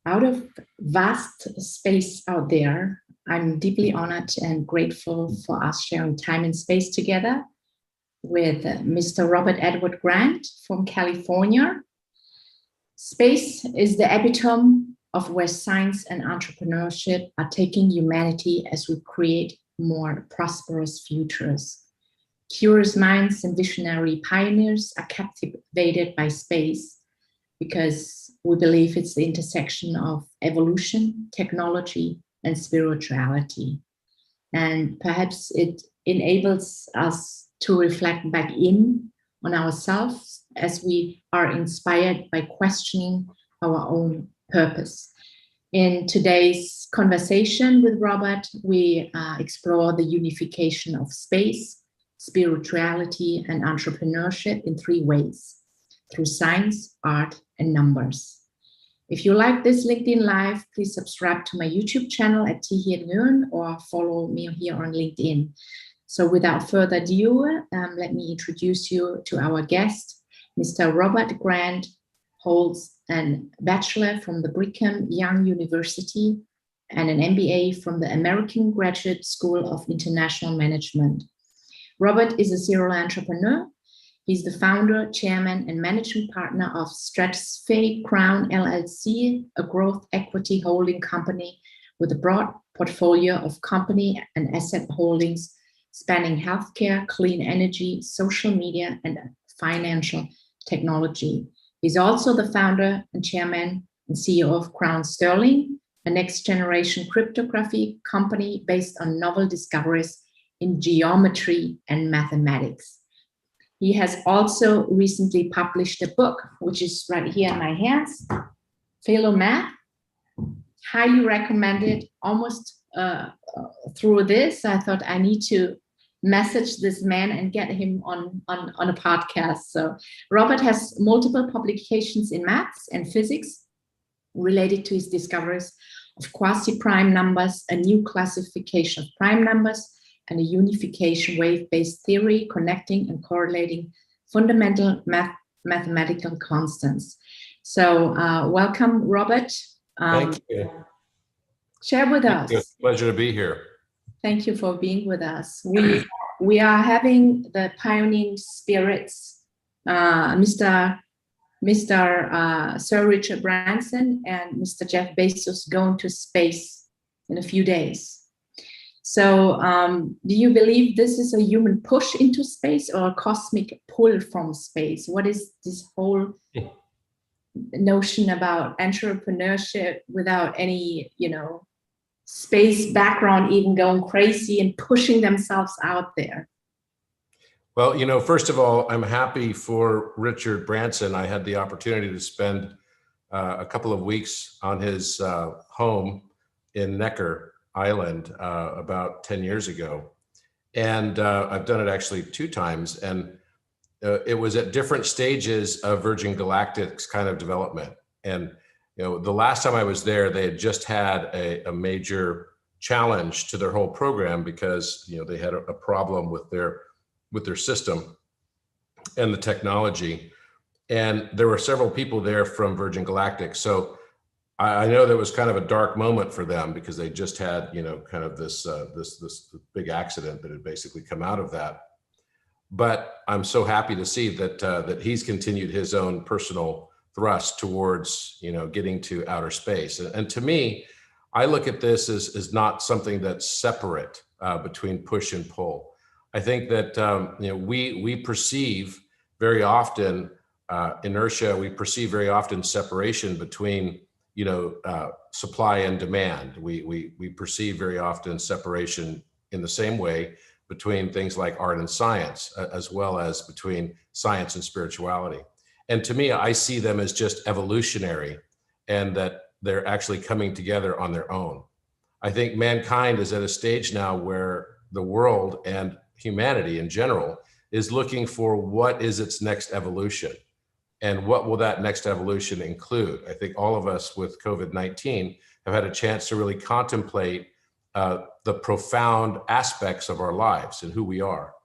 Out of vast space out there, I'm deeply honored and grateful for us sharing time and space together with Mr. Robert Edward Grant from California. Space is the epitome of where science and entrepreneurship are taking humanity as we create more prosperous futures. Curious minds and visionary pioneers are captivated by space because we believe it's the intersection of evolution, technology, and spirituality. And perhaps it enables us to reflect back in on ourselves as we are inspired by questioning our own purpose. In today's conversation with Robert, we explore the unification of space, spirituality, and entrepreneurship in three ways: through science, art, and numbers. If you like this LinkedIn Live, please subscribe to my YouTube channel at @Nguyen or follow me here on LinkedIn. So without further ado, let me introduce you to our guest. Mr. Robert Grant holds a bachelor from the Brigham Young University and an MBA from the American Graduate School of International Management. Robert is a serial entrepreneur. He's the founder, chairman, and managing partner of S.P.A.C.E Crown LLC, a growth equity holding company with a broad portfolio of company and asset holdings spanning healthcare, clean energy, social media, and financial technology. He's also the founder and chairman and CEO of Crown Sterling, a next-generation cryptography company based on novel discoveries in geometry and mathematics. He has also recently published a book, which is right here in my hands, Philomath. Highly recommended. Almost through this, I thought I need to message this man and get him on a podcast. So Robert has multiple publications in maths and physics related to his discoveries of quasi-prime numbers, a new classification of prime numbers, and a unification wave-based theory connecting and correlating fundamental mathematical constants. So welcome, Robert. Thank you. Share with us. It's a pleasure to be here. Thank you for being with us. We are having the pioneering spirits, Mr. Sir Richard Branson and Mr. Jeff Bezos going to space in a few days. So do you believe this is a human push into space or a cosmic pull from space? What is this whole notion about entrepreneurship without any, space background, even going crazy and pushing themselves out there? Well, first of all, I'm happy for Richard Branson. I had the opportunity to spend a couple of weeks on his home in Necker Island about 10 years ago. And I've done it actually 2 times. And it was at different stages of Virgin Galactic's kind of development. And the last time I was there, they had just had a major challenge to their whole program because they had a problem with their system and the technology. And there were several people there from Virgin Galactic. So I know there was kind of a dark moment for them because they just had kind of this big accident that had basically come out of that. But I'm so happy to see that he's continued his own personal thrust towards getting to outer space. And to me, I look at this as not something that's separate between push and pull. I think that we perceive very often inertia. We perceive very often separation between supply and demand. We perceive very often separation in the same way between things like art and science, as well as between science and spirituality. And to me, I see them as just evolutionary and that they're actually coming together on their own. I think mankind is at a stage now where the world and humanity in general is looking for what is its next evolution and what will that next evolution include. I think all of us with COVID-19 have had a chance to really contemplate the profound aspects of our lives and who we are.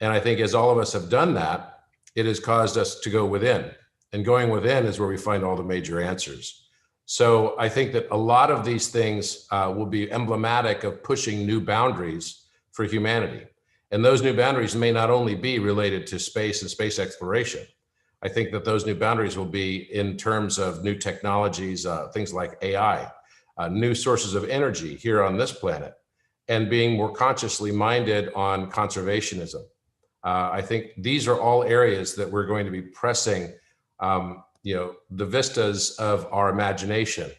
And I think as all of us have done that, it has caused us to go within. And going within is where we find all the major answers. So I think that a lot of these things will be emblematic of pushing new boundaries for humanity. And those new boundaries may not only be related to space and space exploration. I think that those new boundaries will be in terms of new technologies, things like AI, new sources of energy here on this planet, and being more consciously minded on conservationism. I think these are all areas that we're going to be pressing, the vistas of our imagination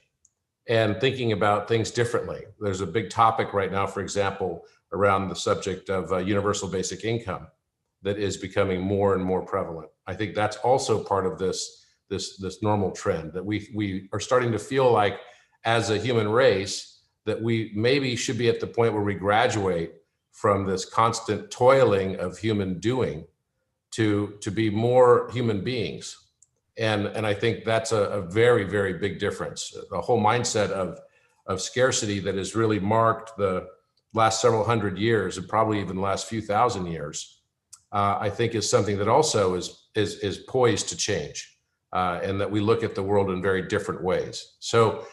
and thinking about things differently. There's a big topic right now, for example, around the subject of universal basic income that is becoming more and more prevalent. I think that's also part of this normal trend that we are starting to feel like, as a human race, that we maybe should be at the point where we graduate from this constant toiling of human doing to be more human beings. And I think that's a very, very big difference. The whole mindset of scarcity that has really marked the last several hundred years, and probably even the last few thousand years, I think is something that also is poised to change, and that we look at the world in very different ways. So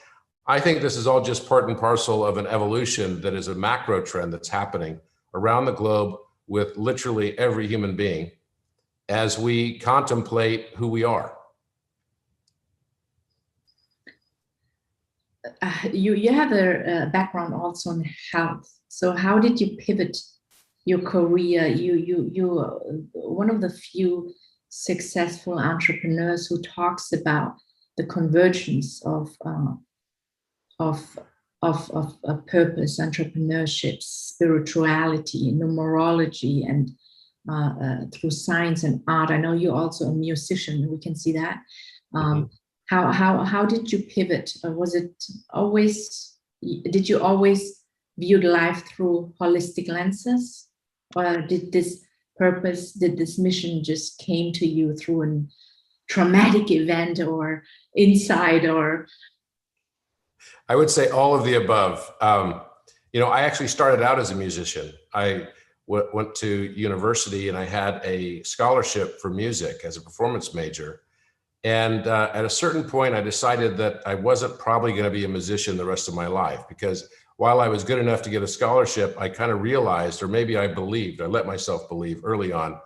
I think this is all just part and parcel of an evolution that is a macro trend that's happening around the globe with literally every human being as we contemplate who we are. You have a background also in health. So how did you pivot your career? You one of the few successful entrepreneurs who talks about the convergence of purpose, entrepreneurship, spirituality, numerology, and through science and art. I know you're also a musician. We can see that. How did you pivot? Was it always? Did you always view life through holistic lenses, or did this purpose, did this mission just came to you through a traumatic event or insight, or? I would say all of the above. I actually started out as a musician. I went to university and I had a scholarship for music as a performance major. And at a certain point, I decided that I wasn't probably going to be a musician the rest of my life, because while I was good enough to get a scholarship, I kind of realized, or maybe I let myself believe early on,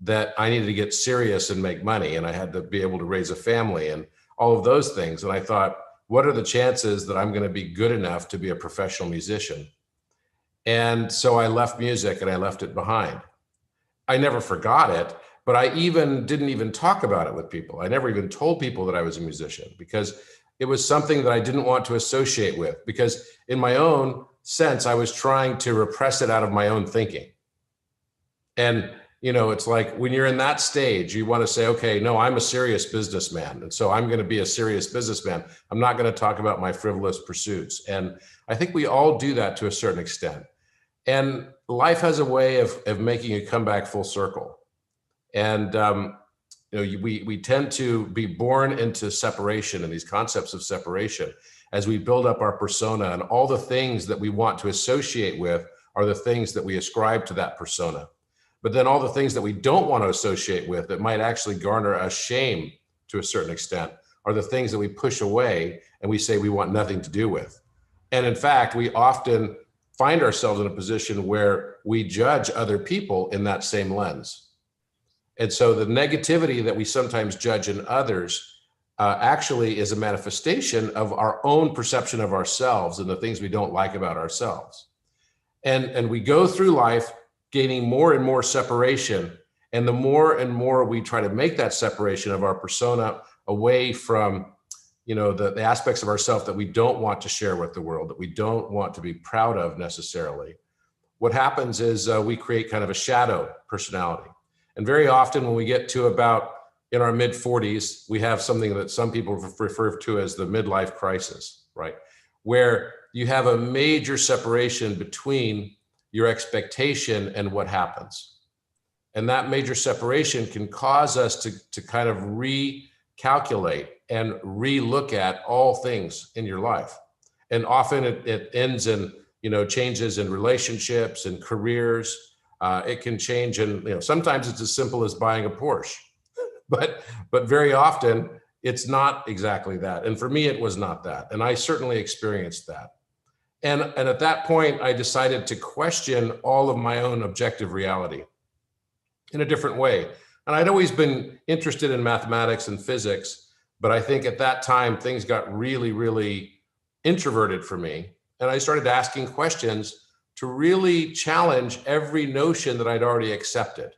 that I needed to get serious and make money, and I had to be able to raise a family and all of those things. And I thought, what are the chances that I'm going to be good enough to be a professional musician? And so I left music and I left it behind. I never forgot it, but I didn't even talk about it with people. I never even told people that I was a musician, because it was something that I didn't want to associate with, because in my own sense, I was trying to repress it out of my own thinking. And, it's like when you're in that stage, you want to say, okay, no, I'm a serious businessman. And so I'm going to be a serious businessman. I'm not going to talk about my frivolous pursuits. And I think we all do that to a certain extent. And life has a way of making you come back full circle. And, we tend to be born into separation and these concepts of separation as we build up our persona, and all the things that we want to associate with are the things that we ascribe to that persona. But then all the things that we don't want to associate with, that might actually garner us shame to a certain extent, are the things that we push away and we say we want nothing to do with. And in fact, we often find ourselves in a position where we judge other people in that same lens. And so the negativity that we sometimes judge in others actually is a manifestation of our own perception of ourselves and the things we don't like about ourselves. And we go through life gaining more and more separation. And the more and more we try to make that separation of our persona away from, the aspects of ourselves that we don't want to share with the world, that we don't want to be proud of necessarily, what happens is we create kind of a shadow personality. And very often when we get to about in our mid 40s, we have something that some people refer to as the midlife crisis, right? Where you have a major separation between your expectation and what happens. And that major separation can cause us to kind of recalculate and re-look at all things in your life. And often it ends in, changes in relationships and careers. It can change, and sometimes it's as simple as buying a Porsche, but very often It's not exactly that. And for me, it was not that. And I certainly experienced that. And at that point, I decided to question all of my own objective reality in a different way. And I'd always been interested in mathematics and physics, but I think at that time, things got really, really introverted for me. And I started asking questions to really challenge every notion that I'd already accepted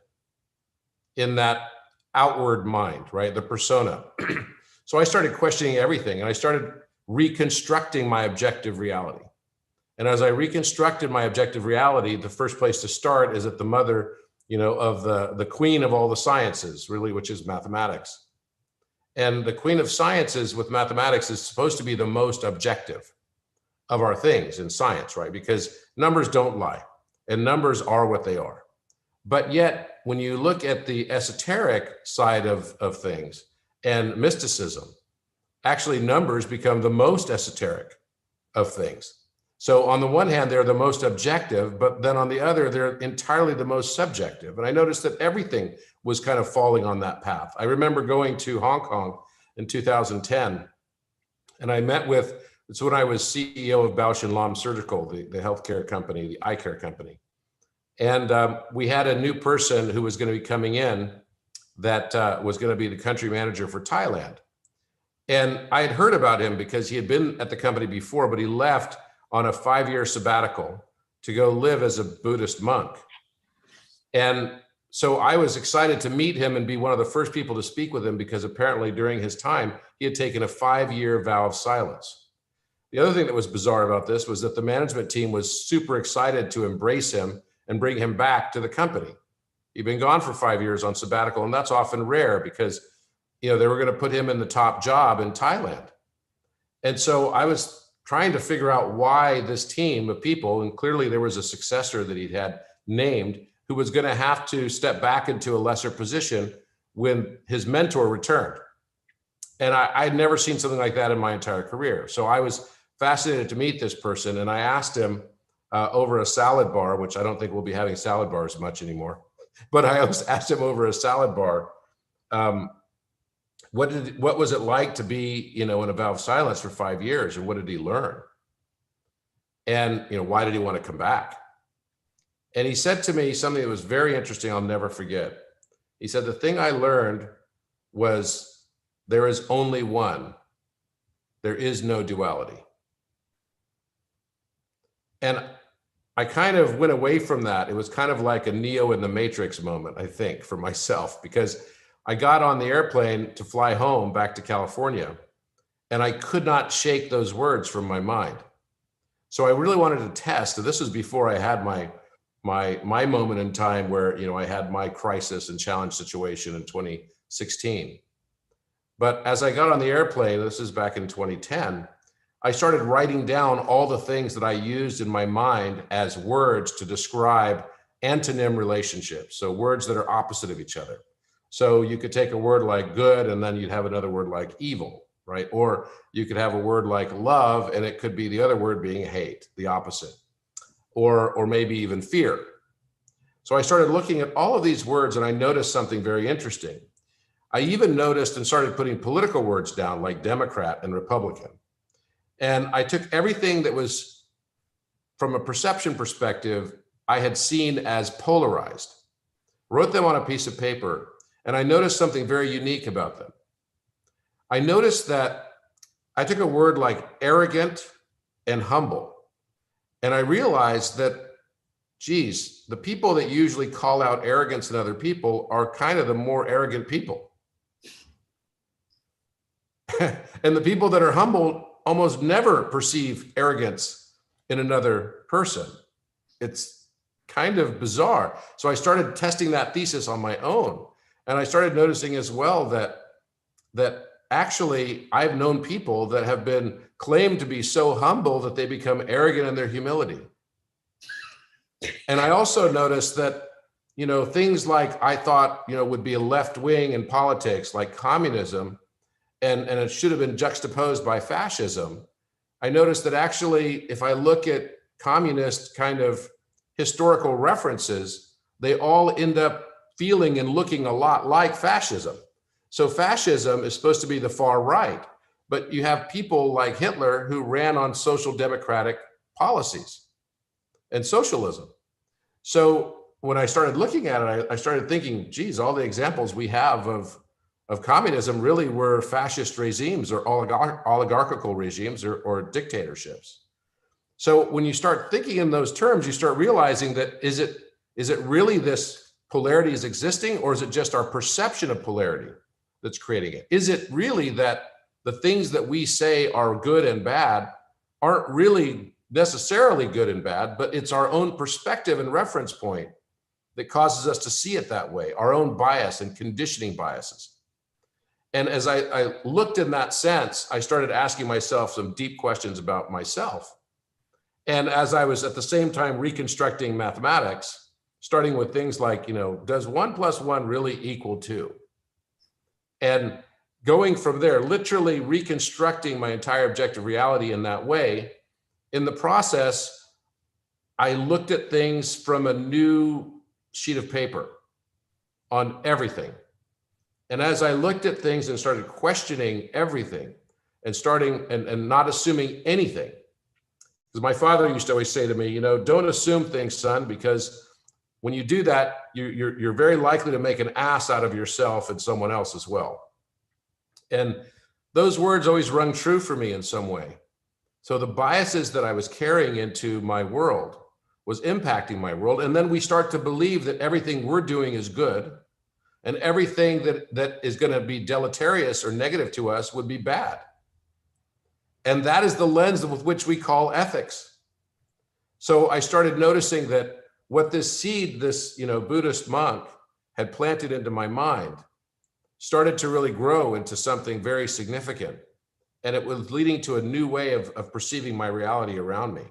in that outward mind, right? The persona. So I started questioning everything, and I started reconstructing my objective reality. And as I reconstructed my objective reality, the first place to start is at the mother, of the queen of all the sciences, really, which is mathematics. And the queen of sciences with mathematics is supposed to be the most objective of our things in science, right? Because numbers don't lie, and numbers are what they are. But yet, when you look at the esoteric side of things and mysticism, actually numbers become the most esoteric of things. So on the one hand, they're the most objective, but then on the other, they're entirely the most subjective. And I noticed that everything was kind of falling on that path. I remember going to Hong Kong in 2010, and I met with, it's when I was CEO of Bausch & Lomb Surgical, the healthcare company, the eye care company. And we had a new person who was going to be coming in that was going to be the country manager for Thailand. And I had heard about him because he had been at the company before, but he left on a 5-year sabbatical to go live as a Buddhist monk. And so I was excited to meet him and be one of the first people to speak with him, because apparently during his time, he had taken a 5-year vow of silence. The other thing that was bizarre about this was that the management team was super excited to embrace him and bring him back to the company. He'd been gone for 5 years on sabbatical, and that's often rare because, they were going to put him in the top job in Thailand. And so I was trying to figure out why this team of people, and clearly there was a successor that he'd had named, who was going to have to step back into a lesser position when his mentor returned. And I'd never seen something like that in my entire career. So I was fascinated to meet this person, and I asked him over a salad bar, which I don't think we'll be having salad bars much anymore, but I asked him over a salad bar, what was it like to be, in a vow of silence for 5 years, and what did he learn? And, why did he want to come back? And he said to me something that was very interesting, I'll never forget. He said, the thing I learned was there is only one. There is no duality. And I kind of went away from that. It was kind of like a Neo in the Matrix moment, I think, for myself, because I got on the airplane to fly home back to California, and I could not shake those words from my mind. So I really wanted to test. This was before I had my moment in time where, I had my crisis and challenge situation in 2016. But as I got on the airplane, this is back in 2010, I started writing down all the things that I used in my mind as words to describe antonym relationships. So words that are opposite of each other. So you could take a word like good, and then you'd have another word like evil, right? Or you could have a word like love, and it could be the other word being hate, the opposite, or maybe even fear. So I started looking at all of these words, and I noticed something very interesting. I even noticed and started putting political words down like Democrat and Republican. And I took everything that was, from a perception perspective, I had seen as polarized, wrote them on a piece of paper, and I noticed something very unique about them. I noticed that I took a word like arrogant and humble, and I realized that, geez, the people that usually call out arrogance in other people are kind of the more arrogant people. And the people that are humble almost never perceive arrogance in another person. It's kind of bizarre. So I started testing that thesis on my own. And I started noticing as well that actually I've known people that have been claimed to be so humble that they become arrogant in their humility. And I also noticed that, things like I thought, would be a left wing in politics, like communism, and it should have been juxtaposed by fascism. I noticed that actually, if I look at communist kind of historical references, they all end up feeling and looking a lot like fascism. So fascism is supposed to be the far right, but you have people like Hitler who ran on social democratic policies and socialism. So when I started looking at it, I started thinking, geez, all the examples we have of communism really were fascist regimes or oligarchical regimes or dictatorships. So when you start thinking in those terms, you start realizing that is it really this polarity is existing, or is it just our perception of polarity that's creating it? Is it really that the things that we say are good and bad aren't really necessarily good and bad, but it's our own perspective and reference point that causes us to see it that way, our own bias and conditioning biases? And as I looked in that sense, I started asking myself some deep questions about myself. And as I was at the same time reconstructing mathematics, starting with things like, does 1 + 1 really equal 2? And going from there, literally reconstructing my entire objective reality in that way, in the process, I looked at things from a new sheet of paper on everything. And as I looked at things and started questioning everything and starting and not assuming anything, because my father used to always say to me, don't assume things, son, because when you do that, you're very likely to make an ass out of yourself and someone else as well. And those words always rung true for me in some way. So the biases that I was carrying into my world was impacting my world. And then we start to believe that everything we're doing is good, and everything that is going to be deleterious or negative to us would be bad. And that is the lens with which we call ethics. So I started noticing that what this seed, this Buddhist monk had planted into my mind started to really grow into something very significant. And it was leading to a new way of perceiving my reality around me.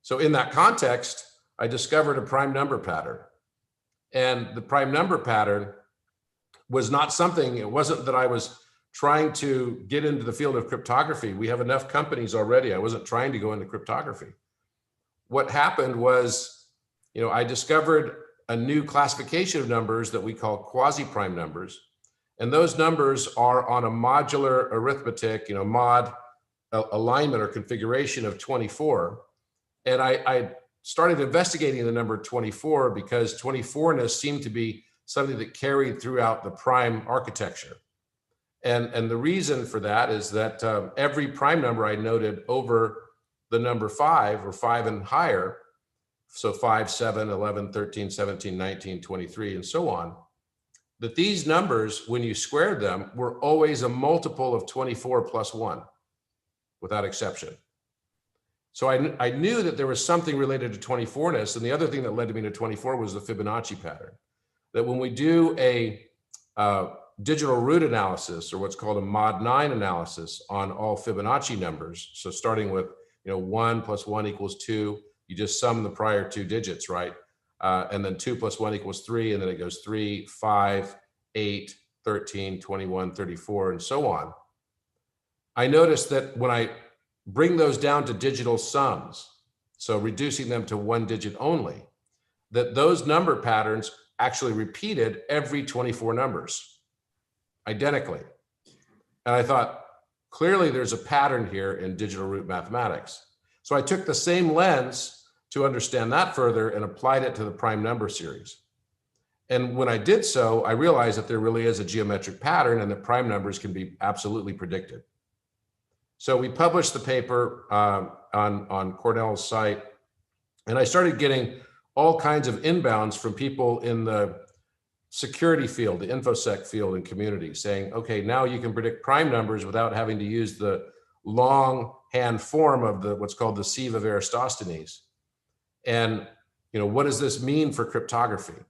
So in that context, I discovered a prime number pattern. And the prime number pattern was not something, it wasn't that I was trying to get into the field of cryptography. We have enough companies already. I wasn't trying to go into cryptography. What happened was, I discovered a new classification of numbers that we call quasi-prime numbers. And those numbers are on a modular arithmetic, mod alignment or configuration of 24. And I started investigating the number 24 because 24ness seemed to be something that carried throughout the prime architecture. And the reason for that is that every prime number I noted over the number 5 or 5 and higher, so 5, 7, 11, 13, 17, 19, 23, and so on, that these numbers, when you squared them, were always a multiple of 24 plus 1, without exception. So I knew that there was something related to 24ness. And the other thing that led me to 24 was the Fibonacci pattern. That when we do a digital root analysis, or what's called a mod 9 analysis on all Fibonacci numbers, so starting with 1 + 1 = 2, you just sum the prior two digits, right? And then 2 + 1 = 3, and then it goes 3, 5, 8, 13, 21, 34, and so on. I noticed that when I bring those down to digital sums, so reducing them to one digit only, that those number patterns actually repeated every 24 numbers, identically. And I thought, clearly there's a pattern here in digital root mathematics. So I took the same lens to understand that further and applied it to the prime number series. And when I did so, I realized that there really is a geometric pattern and that prime numbers can be absolutely predicted. So we published the paper on Cornell's site, and I started getting all kinds of inbounds from people in the security field, the InfoSec field and community, saying, okay, now you can predict prime numbers without having to use the longhand form of what's called the sieve of Eratosthenes. And what does this mean for cryptography?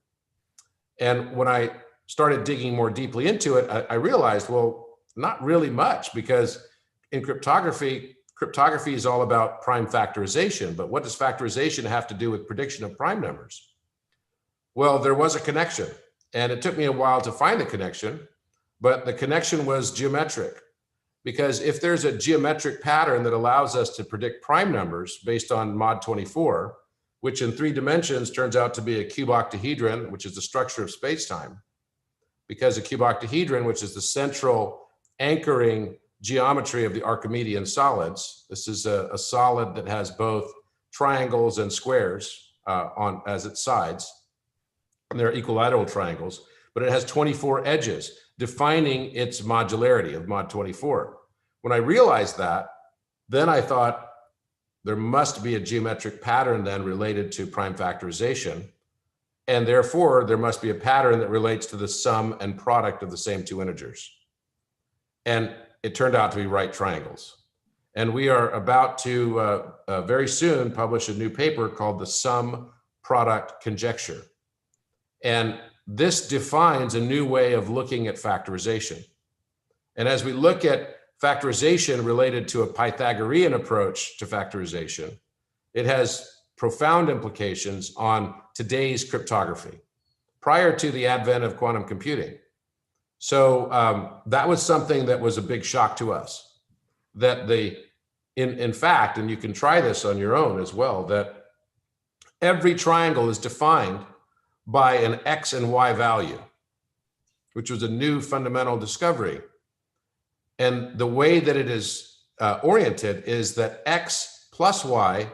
And when I started digging more deeply into it, I realized, well, not really much, because in cryptography is all about prime factorization. But what does factorization have to do with prediction of prime numbers? Well, there was a connection, and it took me a while to find the connection, but the connection was geometric. Because if there's a geometric pattern that allows us to predict prime numbers based on mod 24, which in 3 dimensions turns out to be a cube octahedron, which is the structure of space-time, because a cuboctahedron, which is the central anchoring geometry of the Archimedean solids, this is a solid that has both triangles and squares as its sides, and they're equilateral triangles, but it has 24 edges, defining its modularity of mod 24. When I realized that, then I thought there must be a geometric pattern then related to prime factorization. And therefore, there must be a pattern that relates to the sum and product of the same two integers. And it turned out to be right triangles. And we are about to very soon publish a new paper called the sum product conjecture. And this defines a new way of looking at factorization. And as we look at factorization related to a Pythagorean approach to factorization, it has profound implications on today's cryptography, prior to the advent of quantum computing. So that was something that was a big shock to us, that in fact, and you can try this on your own as well, that every triangle is defined by an X and Y value, which was a new fundamental discovery. And the way that it is oriented is that X plus Y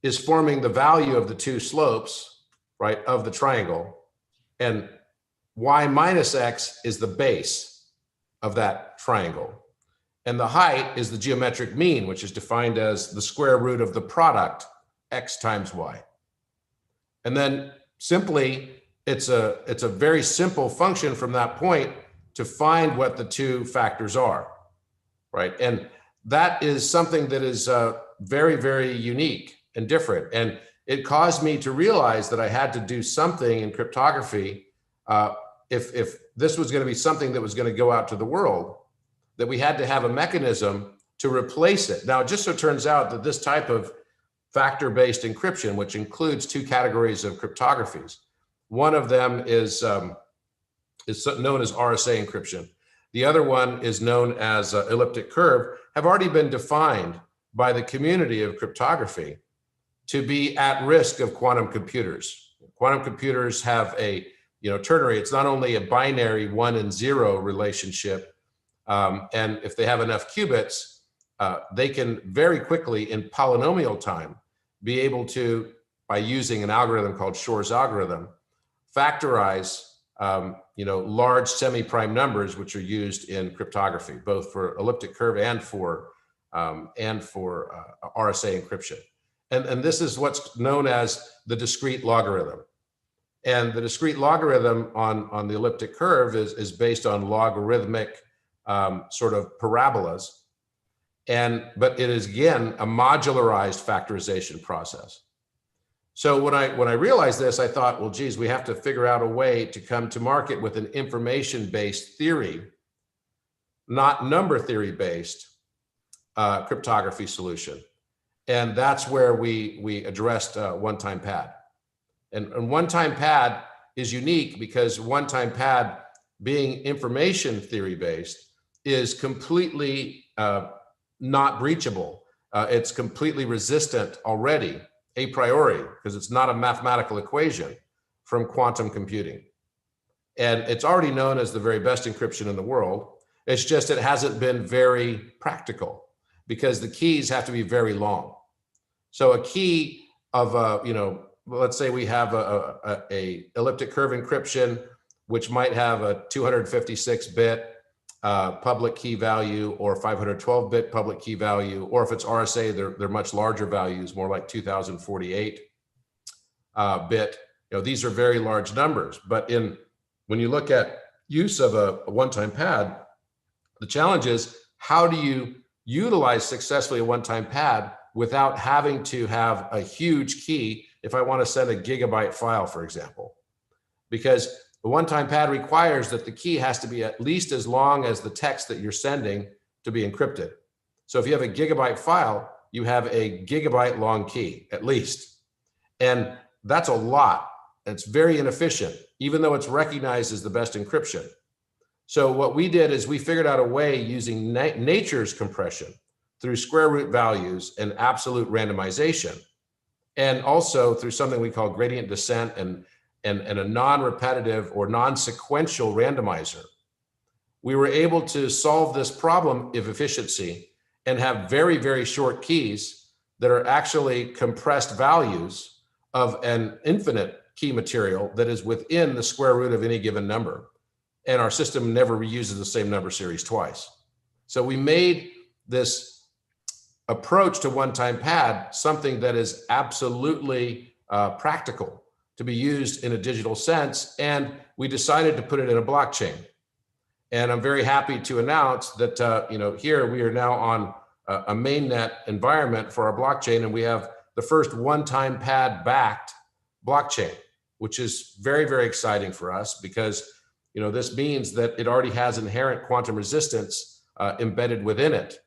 is forming the value of the two slopes, right, of the triangle, and Y minus X is the base of that triangle. And the height is the geometric mean, which is defined as the square root of the product, X times Y. And then simply, it's a very simple function from that point to find what the two factors are, right? And that is something that is very, very unique and different. And it caused me to realize that I had to do something in cryptography if this was going to be something that was going to go out to the world, that we had to have a mechanism to replace it. Now, it just so turns out that this type of factor-based encryption, which includes two categories of cryptographies, one of them is known as RSA encryption. The other one is known as elliptic curve, have already been defined by the community of cryptography to be at risk of quantum computers. Quantum computers have a ternary, it's not only a binary 1 and 0 relationship, and if they have enough qubits, they can very quickly in polynomial time be able to, by using an algorithm called Shor's algorithm, factorize large semi-prime numbers, which are used in cryptography, both for elliptic curve and for RSA encryption. And this is what's known as the discrete logarithm. And the discrete logarithm on the elliptic curve is based on logarithmic sort of parabolas. But it is, again, a modularized factorization process. So when I realized this, I thought, well, geez, we have to figure out a way to come to market with an information-based theory, not number theory-based cryptography solution. And that's where we addressed one-time pad. And one-time pad is unique because one-time pad, being information theory-based, is completely not breachable. It's completely resistant already, a priori, because it's not a mathematical equation from quantum computing. And it's already known as the very best encryption in the world. It's just it hasn't been very practical because the keys have to be very long. So a key of, let's say we have a elliptic curve encryption, which might have a 256-bit public key value or 512-bit public key value, or if it's RSA, they're much larger values, more like 2048 bit. These are very large numbers. But when you look at use of a one-time pad, the challenge is how do you utilize successfully a one-time pad without having to have a huge key if I want to send a gigabyte file, for example, because the one-time pad requires that the key has to be at least as long as the text that you're sending to be encrypted. So if you have a gigabyte file, you have a gigabyte long key, at least. And that's a lot. It's very inefficient, even though it's recognized as the best encryption. So what we did is we figured out a way using nature's compression through square root values and absolute randomization, and also through something we call gradient descent and and a non-repetitive or non-sequential randomizer, we were able to solve this problem of efficiency and have very, very short keys that are actually compressed values of an infinite key material that is within the square root of any given number. And our system never reuses the same number series twice. So we made this approach to one-time pad something that is absolutely practical to be used in a digital sense. And we decided to put it in a blockchain. And I'm very happy to announce that here we are now on a mainnet environment for our blockchain, and we have the first one-time pad backed blockchain, which is very, very exciting for us because this means that it already has inherent quantum resistance embedded within it.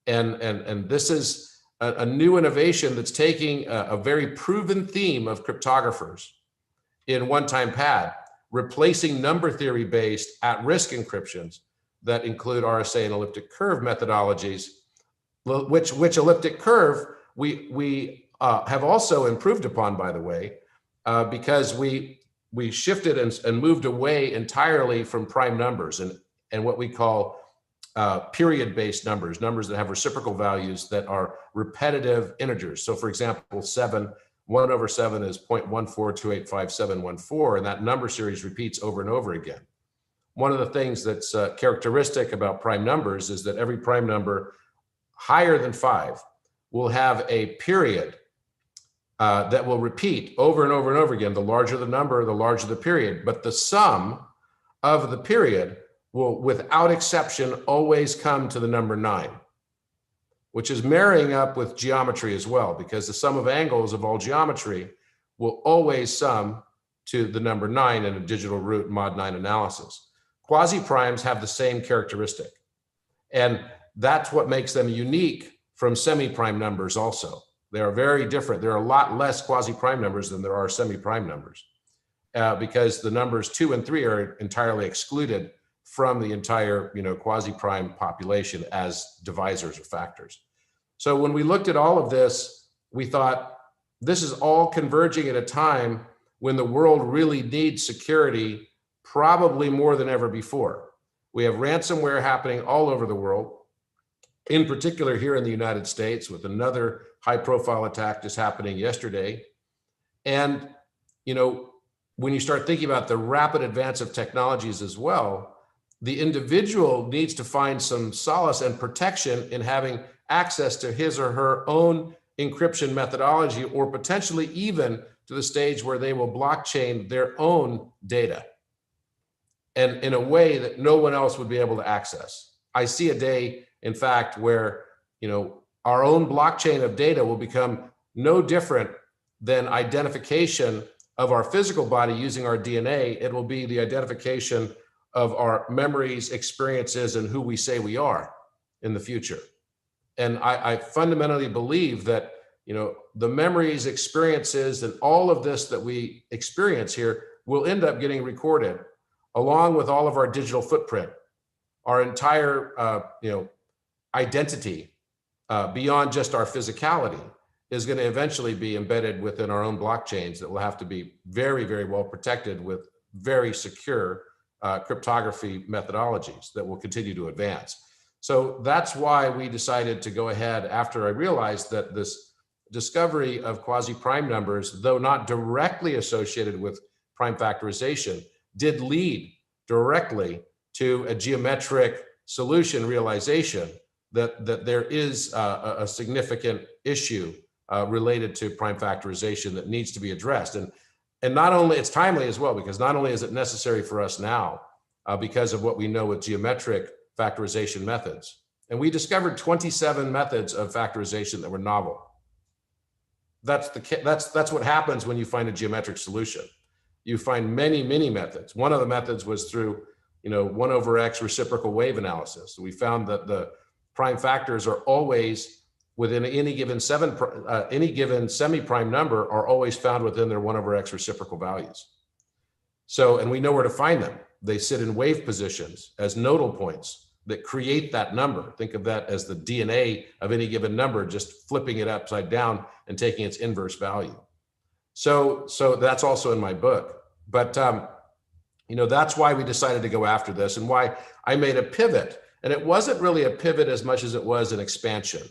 And this is a new innovation that's taking a very proven theme of cryptographers in one-time pad, replacing number theory based at-risk encryptions that include RSA and elliptic curve methodologies, which elliptic curve we have also improved upon, by the way, because we shifted and moved away entirely from prime numbers and what we call period-based numbers that have reciprocal values that are repetitive integers. So for example, 1 over 7 is 0.14285714, and that number series repeats over and over again. One of the things that's characteristic about prime numbers is that every prime number higher than 5 will have a period that will repeat over and over and over again. The larger the number, the larger the period, but the sum of the period will, without exception, always come to the number 9, which is marrying up with geometry as well, because the sum of angles of all geometry will always sum to the number 9 in a digital root mod 9 analysis. Quasi-primes have the same characteristic, and that's what makes them unique from semi-prime numbers also. They are very different. There are a lot less quasi-prime numbers than there are semi-prime numbers because the numbers 2 and 3 are entirely excluded from the entire quasi-prime population as divisors or factors. So when we looked at all of this, we thought this is all converging at a time when the world really needs security, probably more than ever before. We have ransomware happening all over the world, in particular here in the United States, with another high-profile attack just happening yesterday. And when you start thinking about the rapid advance of technologies as well, the individual needs to find some solace and protection in having access to his or her own encryption methodology, or potentially even to the stage where they will blockchain their own data, and in a way that no one else would be able to access. I see a day, in fact, where our own blockchain of data will become no different than identification of our physical body using our DNA. It will be the identification of our memories, experiences, and who we say we are in the future. And I fundamentally believe that the memories, experiences, and all of this that we experience here will end up getting recorded along with all of our digital footprint, our entire identity beyond just our physicality is going to eventually be embedded within our own blockchains that will have to be very, very well protected with very secure cryptography methodologies that will continue to advance. So that's why we decided to go ahead, after I realized that this discovery of quasi-prime numbers, though not directly associated with prime factorization, did lead directly to a geometric solution realization that there is a significant issue related to prime factorization that needs to be addressed. And not only, it's timely as well, because not only is it necessary for us now because of what we know with geometric factorization methods, and we discovered 27 methods of factorization that were novel. That's what happens when you find a geometric solution. You find many, many methods. One of the methods was through 1 over X reciprocal wave analysis. We found that the prime factors are always within any given semi-prime number are always found within their 1 over X reciprocal values. So, and we know where to find them. They sit in wave positions as nodal points that create that number. Think of that as the DNA of any given number, just flipping it upside down and taking its inverse value. So that's also in my book. But that's why we decided to go after this, and why I made a pivot. And it wasn't really a pivot as much as it was an expansion,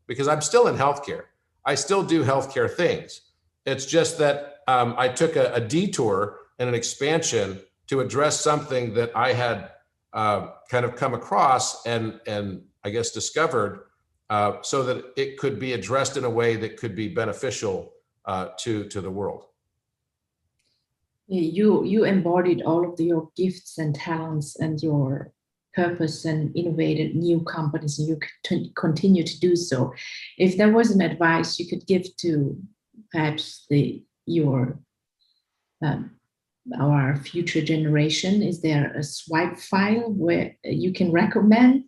because I'm still in healthcare. I still do healthcare things. It's just that I took a detour and an expansion to address something that I had kind of come across and I guess discovered, so that it could be addressed in a way that could be beneficial to the world. You embodied all of your gifts and talents and your purpose and innovated new companies, and you continue to do so. If there was an advice you could give to perhaps our future generation, is there a swipe file where you can recommend?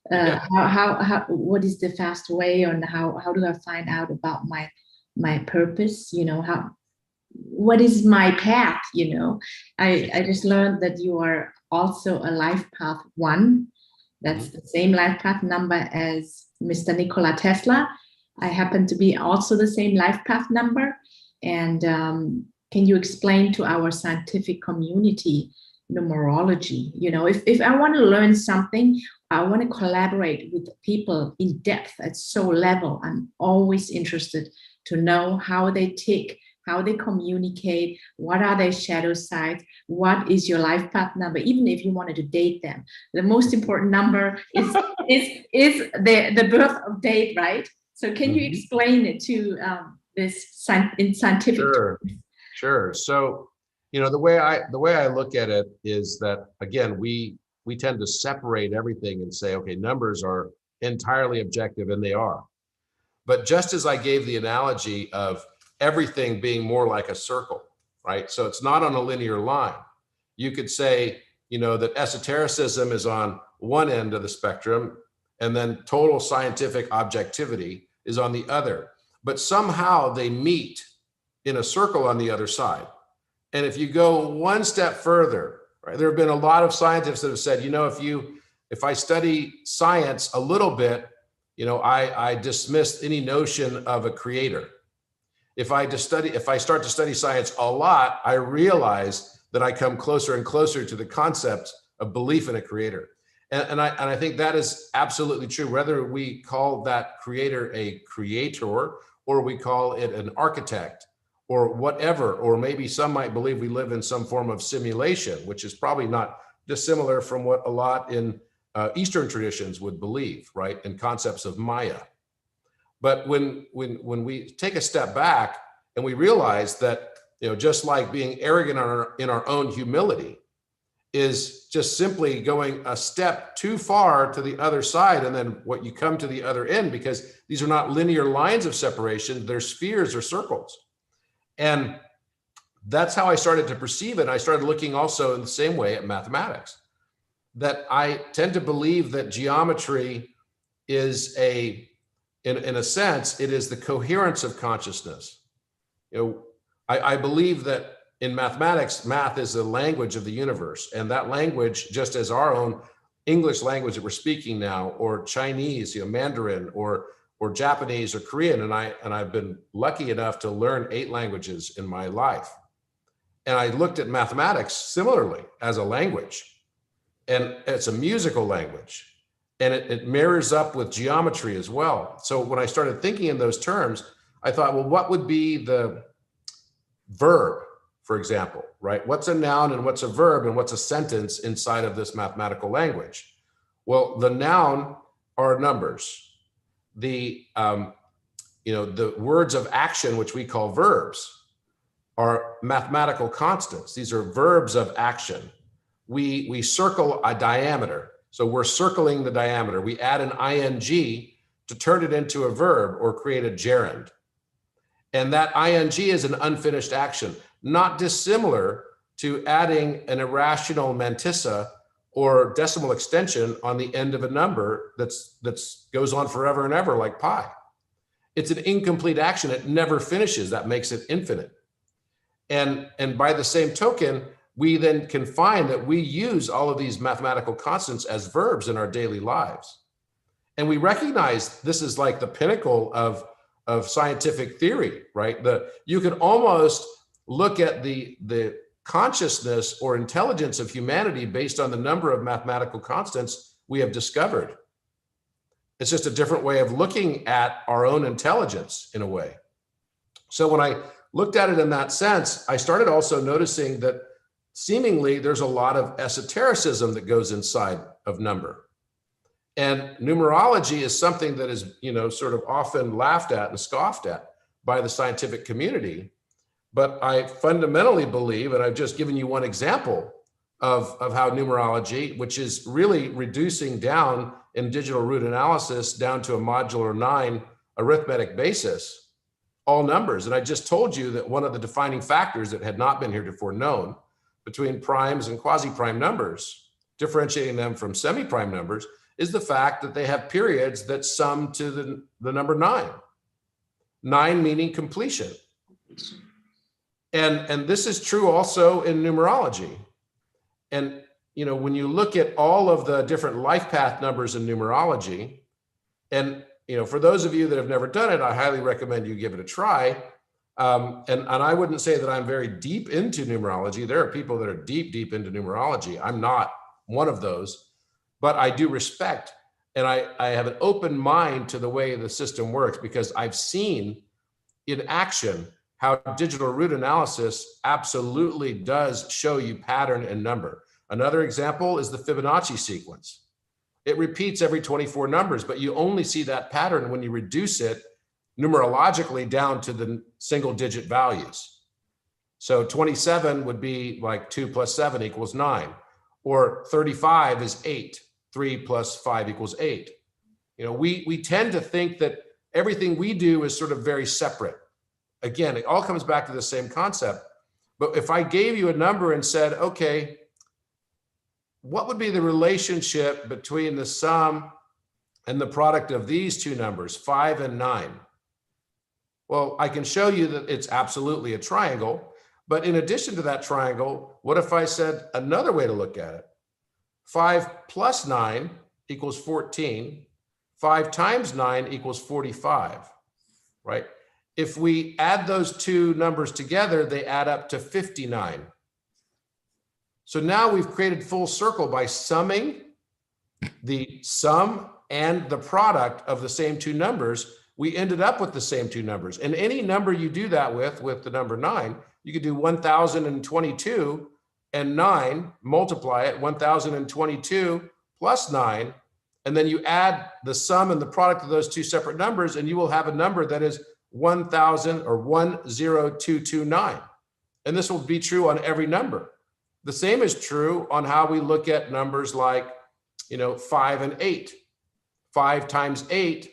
What is the fast way, and how do I find out about my purpose? What is my path? I just learned that you are also a life path 1. That's the same life path number as Mr. Nikola Tesla. I happen to be also the same life path number. And can you explain to our scientific community numerology? If I want to learn something, I want to collaborate with people in depth at soul level. I'm always interested to know how they tick, how they communicate, what are their shadow sides, what is your life path number, even if you wanted to date them. The most important number is the birth of date, right? So can you explain it to this in scientific terms? Sure. So, the way I look at it is that, again, we tend to separate everything and say, okay, numbers are entirely objective, and they are. But just as I gave the analogy of everything being more like a circle, right? So it's not on a linear line. You could say, that esotericism is on one end of the spectrum, and then total scientific objectivity is on the other. But somehow they meet in a circle on the other side. And if you go one step further, right, there have been a lot of scientists that have said, if I study science a little bit, I dismiss any notion of a creator. If I start to study science a lot, I realize that I come closer and closer to the concept of belief in a creator. And I think that is absolutely true, whether we call that creator a creator, or we call it an architect, or whatever, or maybe some might believe we live in some form of simulation, which is probably not dissimilar from what a lot in Eastern traditions would believe, right? In concepts of Maya. But when we take a step back and we realize that, just like being arrogant in our own humility is just simply going a step too far to the other side, and then what you come to the other end, because these are not linear lines of separation, they're spheres or circles. And that's how I started to perceive it. I started looking also in the same way at mathematics, that I tend to believe that geometry is in a sense, it is the coherence of consciousness. I believe that in mathematics, math is the language of the universe, and that language, just as our own English language that we're speaking now, or Chinese, Mandarin, or Japanese or Korean, and I've been lucky enough to learn 8 languages in my life. And I looked at mathematics similarly as a language, and it's a musical language. And it mirrors up with geometry as well. So when I started thinking in those terms, I thought, well, what would be the verb, for example, right? What's a noun and what's a verb and what's a sentence inside of this mathematical language? Well, the noun are numbers. The words of action, which we call verbs, are mathematical constants. These are verbs of action. We circle a diameter. So we're circling the diameter. We add an ing to turn it into a verb or create a gerund. And that ing is an unfinished action, not dissimilar to adding an irrational mantissa or decimal extension on the end of a number that's goes on forever and ever, like pi. It's an incomplete action. It never finishes. That makes it infinite. And by the same token, we then can find that we use all of these mathematical constants as verbs in our daily lives. And we recognize this is like the pinnacle of scientific theory, right? You can almost look at the consciousness or intelligence of humanity based on the number of mathematical constants we have discovered. It's just a different way of looking at our own intelligence in a way. So when I looked at it in that sense, I started also noticing that seemingly there's a lot of esotericism that goes inside of number. And numerology is something that is, sort of often laughed at and scoffed at by the scientific community. But I fundamentally believe, and I've just given you one example of how numerology, which is really reducing down in digital root analysis down to a modular 9 arithmetic basis, all numbers. And I just told you that one of the defining factors that had not been heretofore known between primes and quasi-prime numbers, differentiating them from semi-prime numbers, is the fact that they have periods that sum to the number 9. 9 meaning completion. And this is true also in numerology. And when you look at all of the different life path numbers in numerology, and for those of you that have never done it, I highly recommend you give it a try. And I wouldn't say that I'm very deep into numerology. There are people that are deep into numerology. I'm not one of those, but I do respect, and I have an open mind to the way the system works, because I've seen in action how digital root analysis absolutely does show you pattern and number. Another example is the Fibonacci sequence. It repeats every 24 numbers, but you only see that pattern when you reduce it numerologically down to the single digit values. So 27 would be like 2 plus 7 equals 9, or 35 is 8, 3 plus 5 equals 8. We tend to think that everything we do is sort of very separate. Again, it all comes back to the same concept. But if I gave you a number and said, okay, what would be the relationship between the sum and the product of these two numbers, 5 and 9? Well, I can show you that it's absolutely a triangle. But in addition to that triangle, what if I said another way to look at it? 5 plus 9 equals 14. 5 times 9 equals 45, right? If we add those two numbers together, they add up to 59. So now we've created full circle by summing the sum and the product of the same two numbers. We ended up with the same two numbers. And any number you do that with the number 9, you could do 1022 and 9, multiply it, 1022 plus 9, and then you add the sum and the product of those two separate numbers, and you will have a number that is 1000 or 10229. And this will be true on every number. The same is true on how we look at numbers like, 5 and 8. 5 times 8,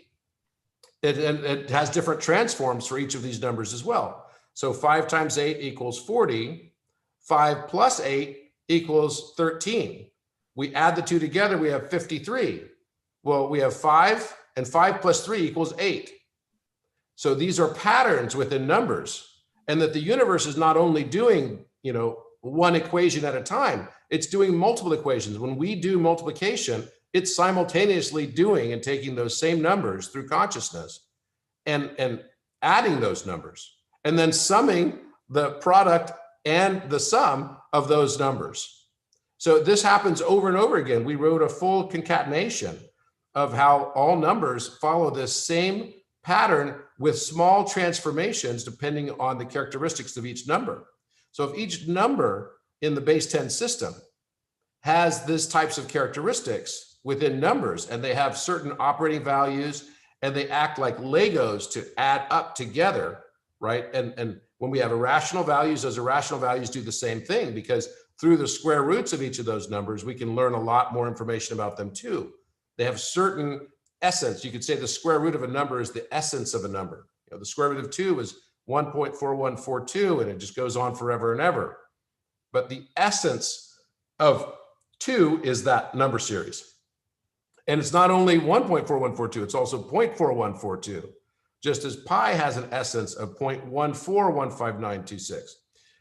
it has different transforms for each of these numbers as well. So 5 times 8 equals 40. 5 plus 8 equals 13. We add the two together, we have 53. Well, we have 5, and 5 plus 3 equals 8. So these are patterns within numbers, and that the universe is not only doing, one equation at a time, it's doing multiple equations. When we do multiplication, it's simultaneously doing and taking those same numbers through consciousness and adding those numbers, and then summing the product and the sum of those numbers. So this happens over and over again. We wrote a full concatenation of how all numbers follow this same pattern with small transformations depending on the characteristics of each number. So if each number in the base 10 system has these types of characteristics within numbers, and they have certain operating values, and they act like Legos to add up together, right? And when we have irrational values, those irrational values do the same thing, because through the square roots of each of those numbers, we can learn a lot more information about them too. They have certain essence. You could say the square root of a number is the essence of a number. The square root of 2 is 1.4142, and it just goes on forever and ever. But the essence of 2 is that number series. And it's not only 1.4142, it's also 0.4142, just as pi has an essence of 0.1415926.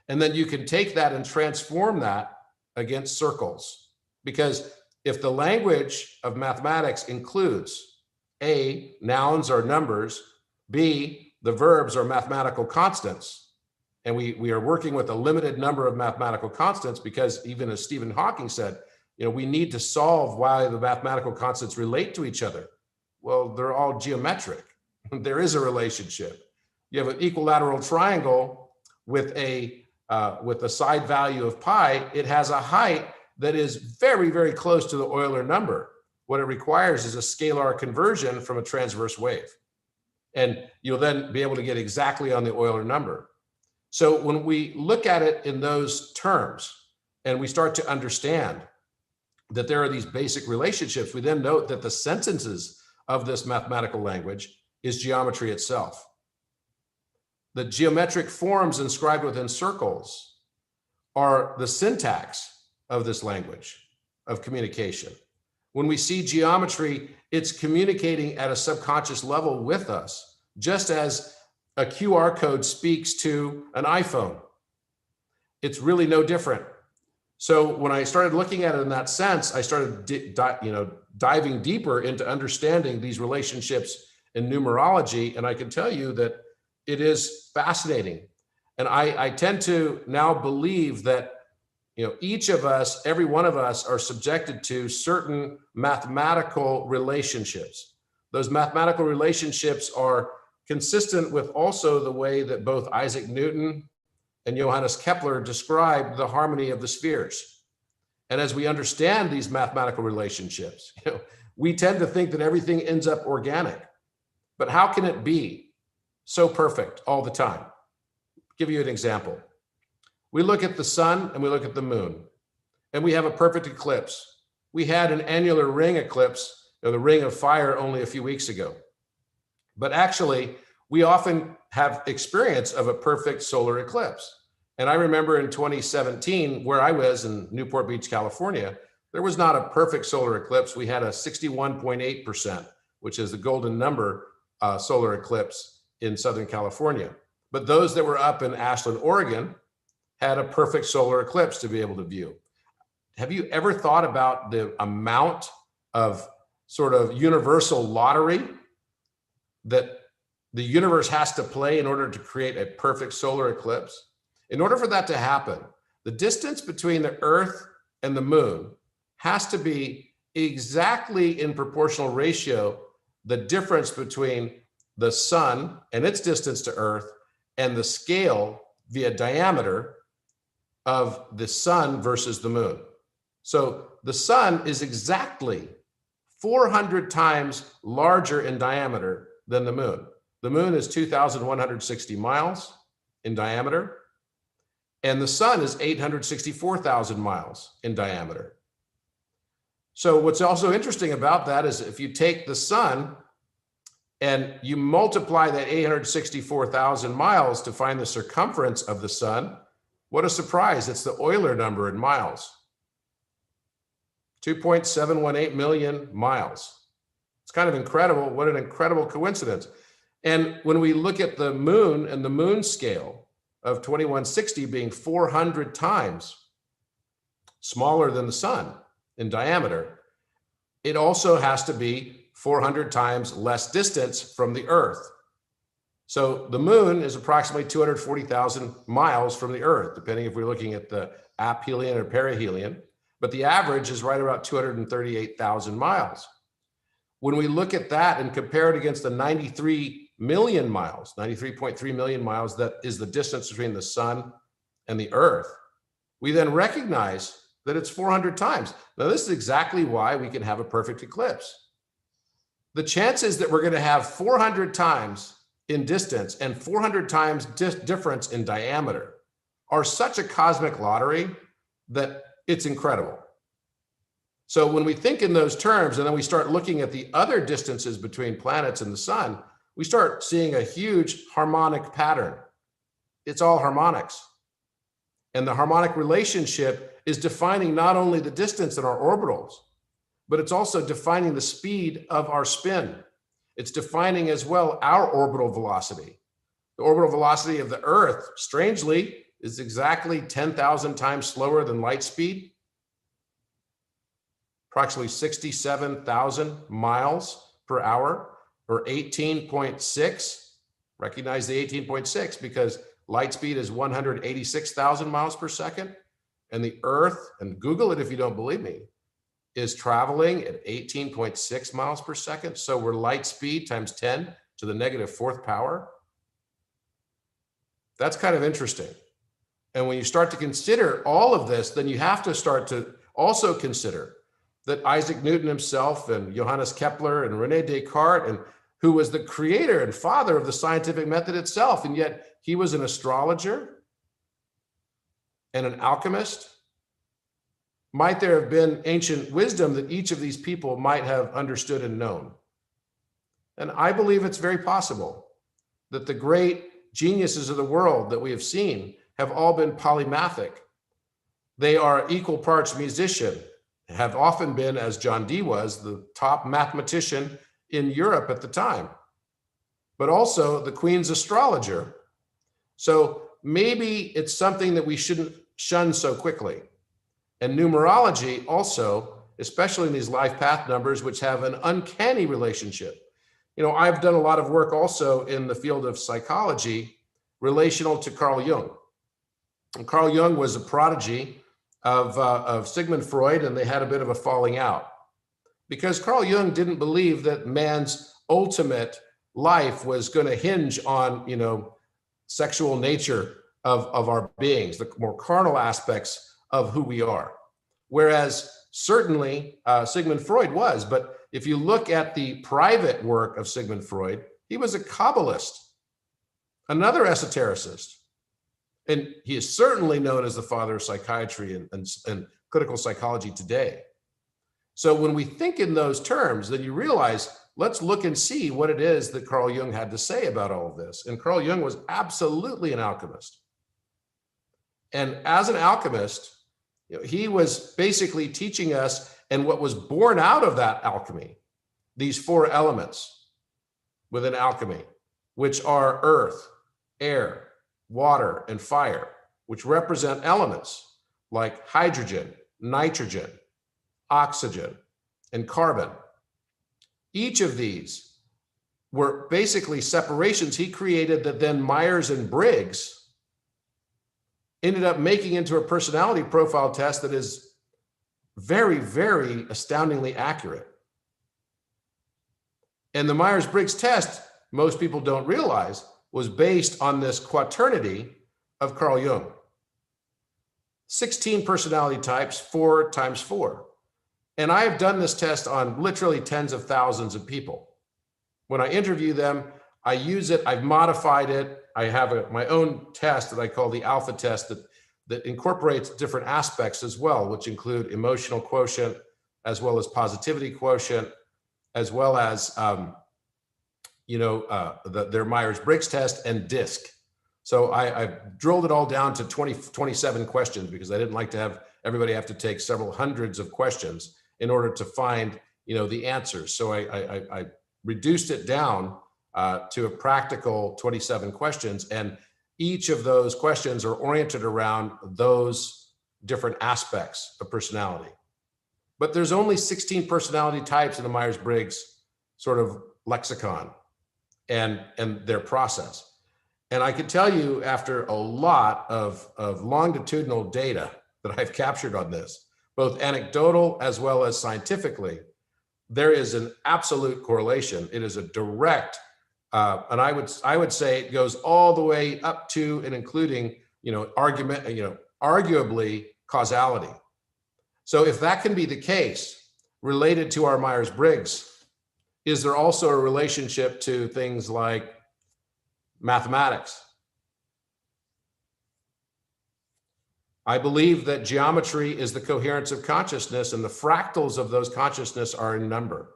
And then you can take that and transform that against circles. Because if the language of mathematics includes A, nouns or numbers, B, the verbs are mathematical constants, And we are working with a limited number of mathematical constants because, even as Stephen Hawking said, we need to solve why the mathematical constants relate to each other. Well, they're all geometric. There is a relationship. You have an equilateral triangle with a side value of pi. It has a height that is very, very close to the Euler number. What it requires is a scalar conversion from a transverse wave. And you'll then be able to get exactly on the Euler number. So when we look at it in those terms and we start to understand that there are these basic relationships, we then note that the sentences of this mathematical language is geometry itself. The geometric forms inscribed within circles are the syntax of this language of communication. When we see geometry, it's communicating at a subconscious level with us, just as a QR code speaks to an iPhone. It's really no different. So when I started looking at it in that sense, I started diving deeper into understanding these relationships in numerology. And I can tell you that it is fascinating. And I tend to now believe that each of us, every one of us, are subjected to certain mathematical relationships. Those mathematical relationships are consistent with also the way that both Isaac Newton and Johannes Kepler described the harmony of the spheres. And as we understand these mathematical relationships, we tend to think that everything ends up organic. But how can it be so perfect all the time? I'll give you an example. We look at the sun and we look at the moon, and we have a perfect eclipse. We had an annular ring eclipse, the ring of fire, only a few weeks ago. But actually, we often have experience of a perfect solar eclipse. And I remember in 2017, where I was in Newport Beach, California, there was not a perfect solar eclipse. We had a 61.8%, which is the golden number solar eclipse in Southern California. But those that were up in Ashland, Oregon, had a perfect solar eclipse to be able to view. Have you ever thought about the amount of sort of universal lottery that the universe has to play in order to create a perfect solar eclipse? In order for that to happen, the distance between the Earth and the moon has to be exactly in proportional ratio the difference between the sun and its distance to Earth and the scale via diameter of the sun versus the moon. So the sun is exactly 400 times larger in diameter than the moon. The moon is 2,160 miles in diameter, and the sun is 864,000 miles in diameter. So what's also interesting about that is if you take the sun and you multiply that 864,000 miles to find the circumference of the sun, what a surprise, it's the Euler number in miles. 2.718 million miles. It's kind of incredible. What an incredible coincidence. And when we look at the moon and the moon scale of 2160 being 400 times smaller than the sun in diameter, it also has to be 400 times less distance from the Earth. So the moon is approximately 240,000 miles from the Earth, depending if we're looking at the aphelion or perihelion, but the average is right about 238,000 miles. When we look at that and compare it against the 93 million miles, 93.3 million miles, that is the distance between the sun and the Earth, we then recognize that it's 400 times. Now, this is exactly why we can have a perfect eclipse. The chances that we're going to have 400 times in distance and 400 times difference in diameter are such a cosmic lottery that it's incredible. So when we think in those terms, and then we start looking at the other distances between planets and the sun, we start seeing a huge harmonic pattern. It's all harmonics. And the harmonic relationship is defining not only the distance in our orbitals, but it's also defining the speed of our spin. It's defining as well our orbital velocity. The orbital velocity of the Earth, strangely, is exactly 10,000 times slower than light speed, approximately 67,000 miles per hour, or 18.6. Recognize the 18.6 because light speed is 186,000 miles per second. And the Earth, and Google it if you don't believe me, is traveling at 18.6 miles per second. So we're light speed times 10 to the negative fourth power. That's kind of interesting. And when you start to consider all of this, then you have to start to also consider that Isaac Newton himself and Johannes Kepler and René Descartes, and who was the creator and father of the scientific method itself, and yet he was an astrologer and an alchemist. Might there have been ancient wisdom that each of these people might have understood and known? And I believe it's very possible that the great geniuses of the world that we have seen have all been polymathic. They are equal parts musician, have often been, as John Dee was, the top mathematician in Europe at the time, but also the Queen's astrologer. So maybe it's something that we shouldn't shun so quickly. And numerology also, especially in these life path numbers, which have an uncanny relationship. You know, I've done a lot of work also in the field of psychology relational to Carl Jung. And Carl Jung was a prodigy of Sigmund Freud, and they had a bit of a falling out because Carl Jung didn't believe that man's ultimate life was going to hinge on, you know, sexual nature of our beings, the more carnal aspects of who we are. Whereas certainly Sigmund Freud was, but if you look at the private work of Sigmund Freud, he was a Kabbalist, another esotericist. And he is certainly known as the father of psychiatry and clinical psychology today. So when we think in those terms, then you realize, let's look and see what it is that Carl Jung had to say about all of this. And Carl Jung was absolutely an alchemist. And as an alchemist, you know, he was basically teaching us, and what was born out of that alchemy, these four elements within alchemy, which are earth, air, water, and fire, which represent elements like hydrogen, nitrogen, oxygen, and carbon. Each of these were basically separations he created that then Myers and Briggs ended up making into a personality profile test that is very, very astoundingly accurate. And the Myers-Briggs test, most people don't realize, was based on this quaternity of Carl Jung. 16 personality types, 4 times 4. And I have done this test on literally tens of thousands of people. When I interview them, I use it, I've modified it. I have my own test that I call the alpha test that incorporates different aspects as well, which include emotional quotient, as well as positivity quotient, as well as their Myers-Briggs test and DISC. So I've drilled it all down to 27 questions because I didn't like to have everybody have to take several hundreds of questions in order to find, you know, the answers. So I reduced it down to a practical 27 questions, and each of those questions are oriented around those different aspects of personality. But there's only 16 personality types in the Myers-Briggs sort of lexicon and their process. And I can tell you, after a lot of longitudinal data that I've captured on this, both anecdotal as well as scientifically, there is an absolute correlation. It is a direct, and I would say it goes all the way up to and including, arguably causality. So if that can be the case related to our Myers-Briggs, is there also a relationship to things like mathematics? I believe that geometry is the coherence of consciousness, and the fractals of those consciousness are in number.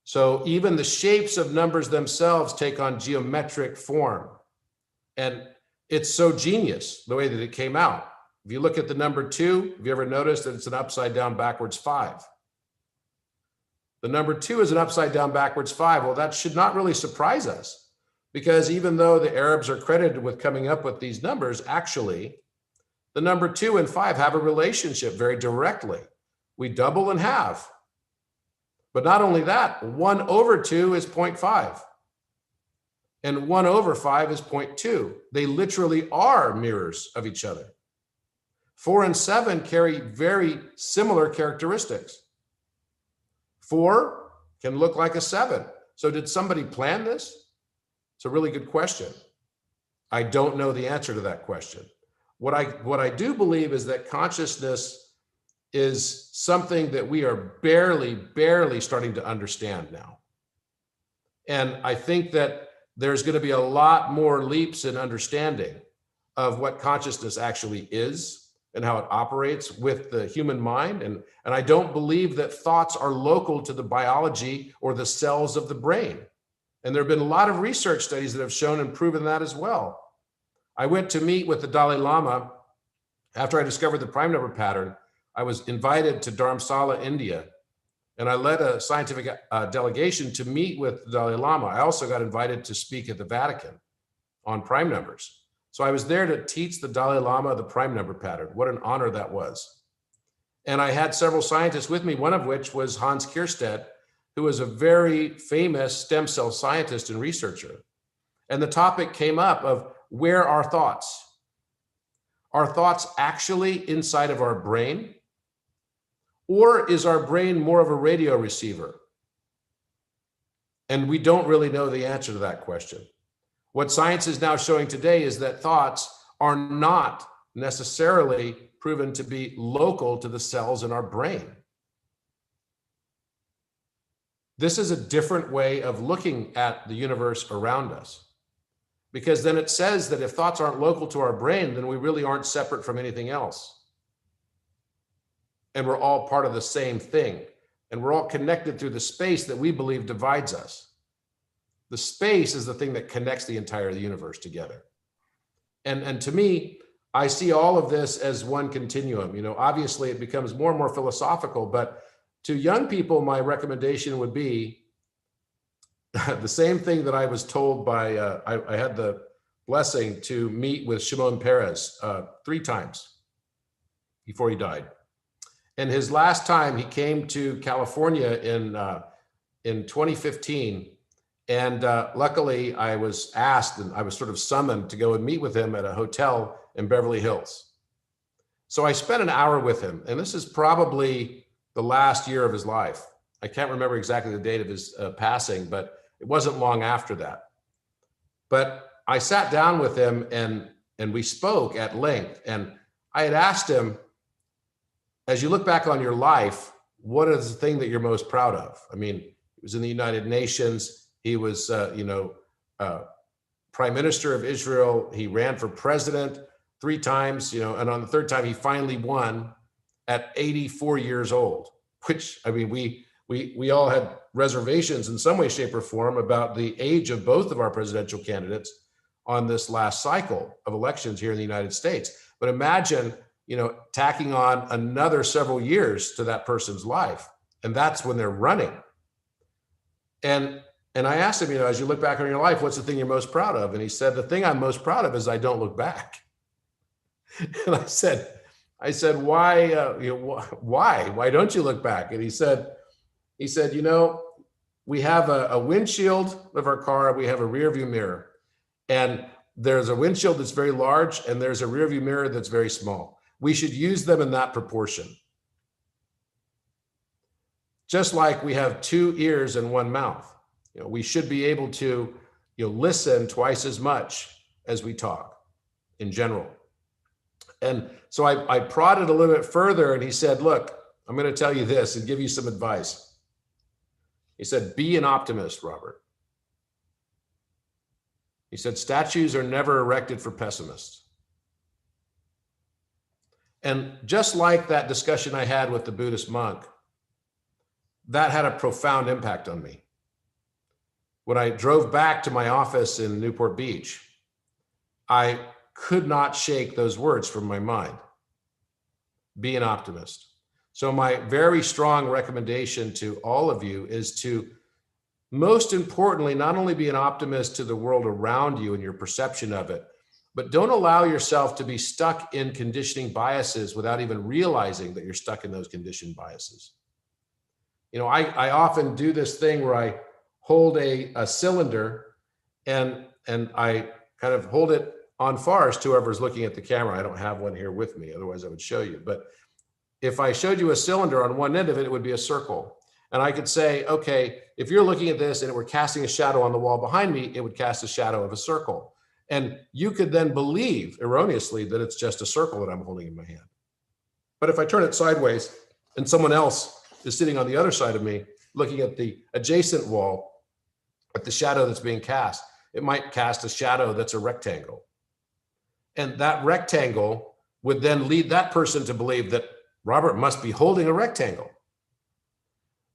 So even the shapes of numbers themselves take on geometric form. And it's so genius the way that it came out. If you look at the number 2, have you ever noticed that it's an upside down backwards 5? The number 2 is an upside down backwards 5. Well, that should not really surprise us, because even though the Arabs are credited with coming up with these numbers, actually, the number 2 and 5 have a relationship very directly. We double and halve. But not only that, 1/2 is 0.5. and 1 over 5 is 0.2. They literally are mirrors of each other. 4 and 7 carry very similar characteristics. 4 can look like a 7. So did somebody plan this? It's a really good question. I don't know the answer to that question. What I do believe is that consciousness is something that we are barely starting to understand now. And I think that there's going to be a lot more leaps in understanding of what consciousness actually is and how it operates with the human mind. And I don't believe that thoughts are local to the biology or the cells of the brain. And there have been a lot of research studies that have shown and proven that as well. I went to meet with the Dalai Lama after I discovered the prime number pattern. I was invited to Dharamsala, India, and I led a scientific delegation to meet with the Dalai Lama. I also got invited to speak at the Vatican on prime numbers. So I was there to teach the Dalai Lama the prime number pattern. What an honor that was. And I had several scientists with me, one of which was Hans Kierstead, who was a very famous stem cell scientist and researcher. And the topic came up of, where are thoughts? Are thoughts actually inside of our brain? Or is our brain more of a radio receiver? And we don't really know the answer to that question. What science is now showing today is that thoughts are not necessarily proven to be local to the cells in our brain. This is a different way of looking at the universe around us. Because then it says that if thoughts aren't local to our brain, then we really aren't separate from anything else. And we're all part of the same thing. And we're all connected through the space that we believe divides us. The space is the thing that connects the entire universe together. And to me, I see all of this as one continuum. You know, obviously it becomes more and more philosophical, but to young people, my recommendation would be the same thing that I was told by, I had the blessing to meet with Shimon Peres 3 times before he died. And his last time he came to California in 2015. And luckily I was asked and I was sort of summoned to go and meet with him at a hotel in Beverly Hills. So I spent an hour with him, and this is probably the last year of his life. I can't remember exactly the date of his passing, but it wasn't long after that. But I sat down with him and we spoke at length. And I had asked him, as you look back on your life, what is the thing that you're most proud of? I mean, he was in the United Nations. He was, Prime Minister of Israel. He ran for president 3 times, and on the 3rd time, he finally won at 84 years old, which, I mean, we all had reservations in some way, shape, or form about the age of both of our presidential candidates on this last cycle of elections here in the United States. But imagine, tacking on another several years to that person's life. And that's when they're running. And I asked him, as you look back on your life, what's the thing you're most proud of? And he said, the thing I'm most proud of is I don't look back. And I said, why, why don't you look back? And he said, we have a windshield of our car, we have a rear view mirror, and there's a windshield that's very large and there's a rear view mirror that's very small. We should use them in that proportion. Just like we have 2 ears and 1 mouth, we should be able to, listen twice as much as we talk in general. And so I prodded a little bit further, and he said, look, I'm going to tell you this and give you some advice. He said, be an optimist, Robert. He said, statues are never erected for pessimists. And just like that discussion I had with the Buddhist monk, that had a profound impact on me. When I drove back to my office in Newport Beach, I could not shake those words from my mind. Be an optimist. So my very strong recommendation to all of you is to, most importantly, not only be an optimist to the world around you and your perception of it, but don't allow yourself to be stuck in conditioning biases without even realizing that you're stuck in those conditioned biases. I often do this thing where I hold a cylinder and I kind of hold it on farce to whoever's looking at the camera. I don't have one here with me, otherwise I would show you. But if I showed you a cylinder, on one end of it, it would be a circle. And I could say, okay, if you're looking at this and it were casting a shadow on the wall behind me, it would cast a shadow of a circle. And you could then believe erroneously that it's just a circle that I'm holding in my hand. But if I turn it sideways and someone else is sitting on the other side of me, looking at the adjacent wall, at the shadow that's being cast, it might cast a shadow that's a rectangle. And that rectangle would then lead that person to believe that Robert must be holding a rectangle.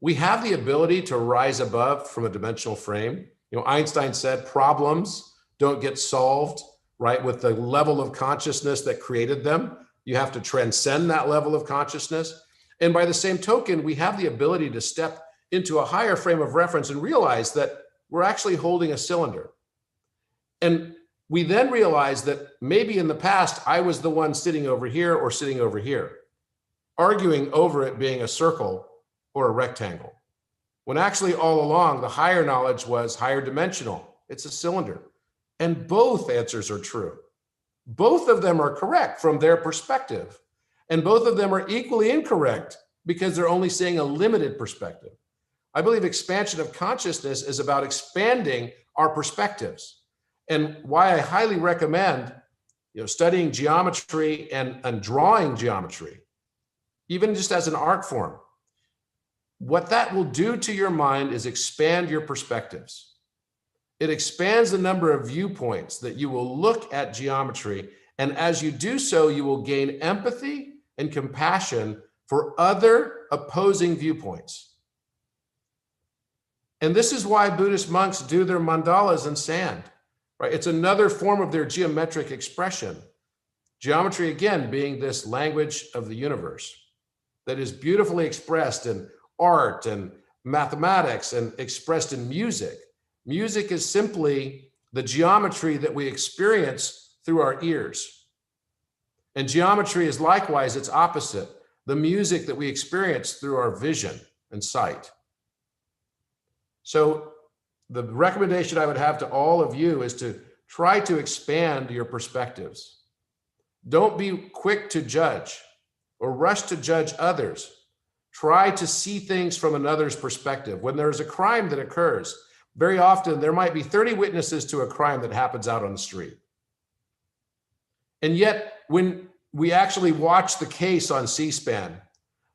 We have the ability to rise above from a dimensional frame. You know, Einstein said problems don't get solved, right, with the level of consciousness that created them. You have to transcend that level of consciousness. And by the same token, we have the ability to step into a higher frame of reference and realize that we're actually holding a cylinder. And we then realize that maybe in the past, I was the one sitting over here or sitting over here, arguing over it being a circle or a rectangle, when actually all along the higher knowledge was higher dimensional. It's a cylinder. And both answers are true. Both of them are correct from their perspective. And both of them are equally incorrect because they're only seeing a limited perspective. I believe expansion of consciousness is about expanding our perspectives. And why I highly recommend, studying geometry and drawing geometry, even just as an art form. What that will do to your mind is expand your perspectives. It expands the number of viewpoints that you will look at geometry. And as you do so, you will gain empathy and compassion for other opposing viewpoints. And this is why Buddhist monks do their mandalas in sand, right? It's another form of their geometric expression. Geometry, again, being this language of the universe that is beautifully expressed in art and mathematics and expressed in music. Music is simply the geometry that we experience through our ears. And geometry is likewise its opposite, the music that we experience through our vision and sight. So the recommendation I would have to all of you is to try to expand your perspectives. Don't be quick to judge or rush to judge others. Try to see things from another's perspective. When there's a crime that occurs, very often there might be 30 witnesses to a crime that happens out on the street. And yet, when we actually watch the case on C-SPAN,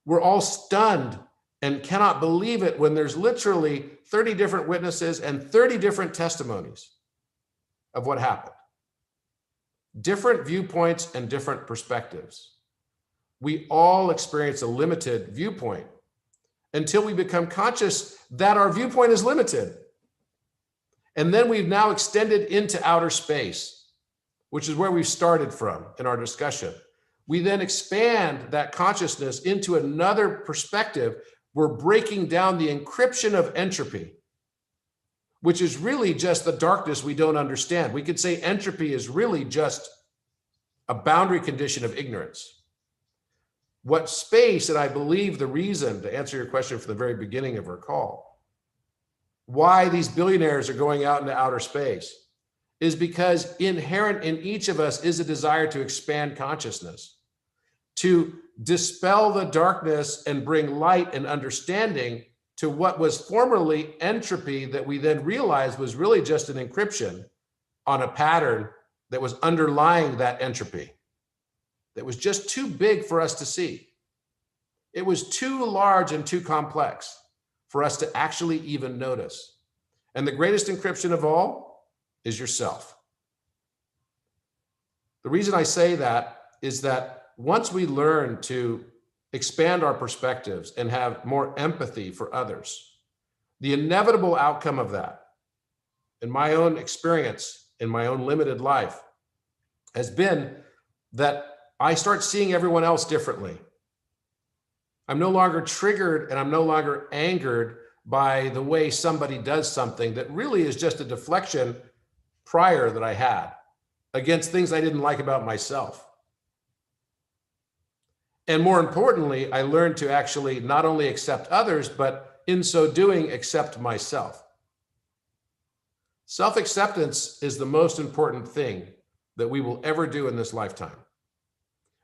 we're all stunned and cannot believe it when there's literally 30 different witnesses and 30 different testimonies of what happened. Different viewpoints and different perspectives. We all experience a limited viewpoint until we become conscious that our viewpoint is limited. And then we've now extended into outer space, which is where we started from in our discussion. We then expand that consciousness into another perspective. We're breaking down the encryption of entropy, which is really just the darkness we don't understand. We could say entropy is really just a boundary condition of ignorance. What space, and I believe the reason, to answer your question from the very beginning of our call, why these billionaires are going out into outer space is because inherent in each of us is a desire to expand consciousness, to dispel the darkness and bring light and understanding to what was formerly entropy that we then realized was really just an encryption on a pattern that was underlying that entropy. That was just too big for us to see. It was too large and too complex for us to actually even notice. And the greatest encryption of all is yourself. The reason I say that is that once we learn to expand our perspectives and have more empathy for others, the inevitable outcome of that, in my own experience, in my own limited life, has been that I start seeing everyone else differently. I'm no longer triggered and I'm no longer angered by the way somebody does something that really is just a deflection prior that I had against things I didn't like about myself. And more importantly, I learned to actually not only accept others, but in so doing, accept myself. Self-acceptance is the most important thing that we will ever do in this lifetime.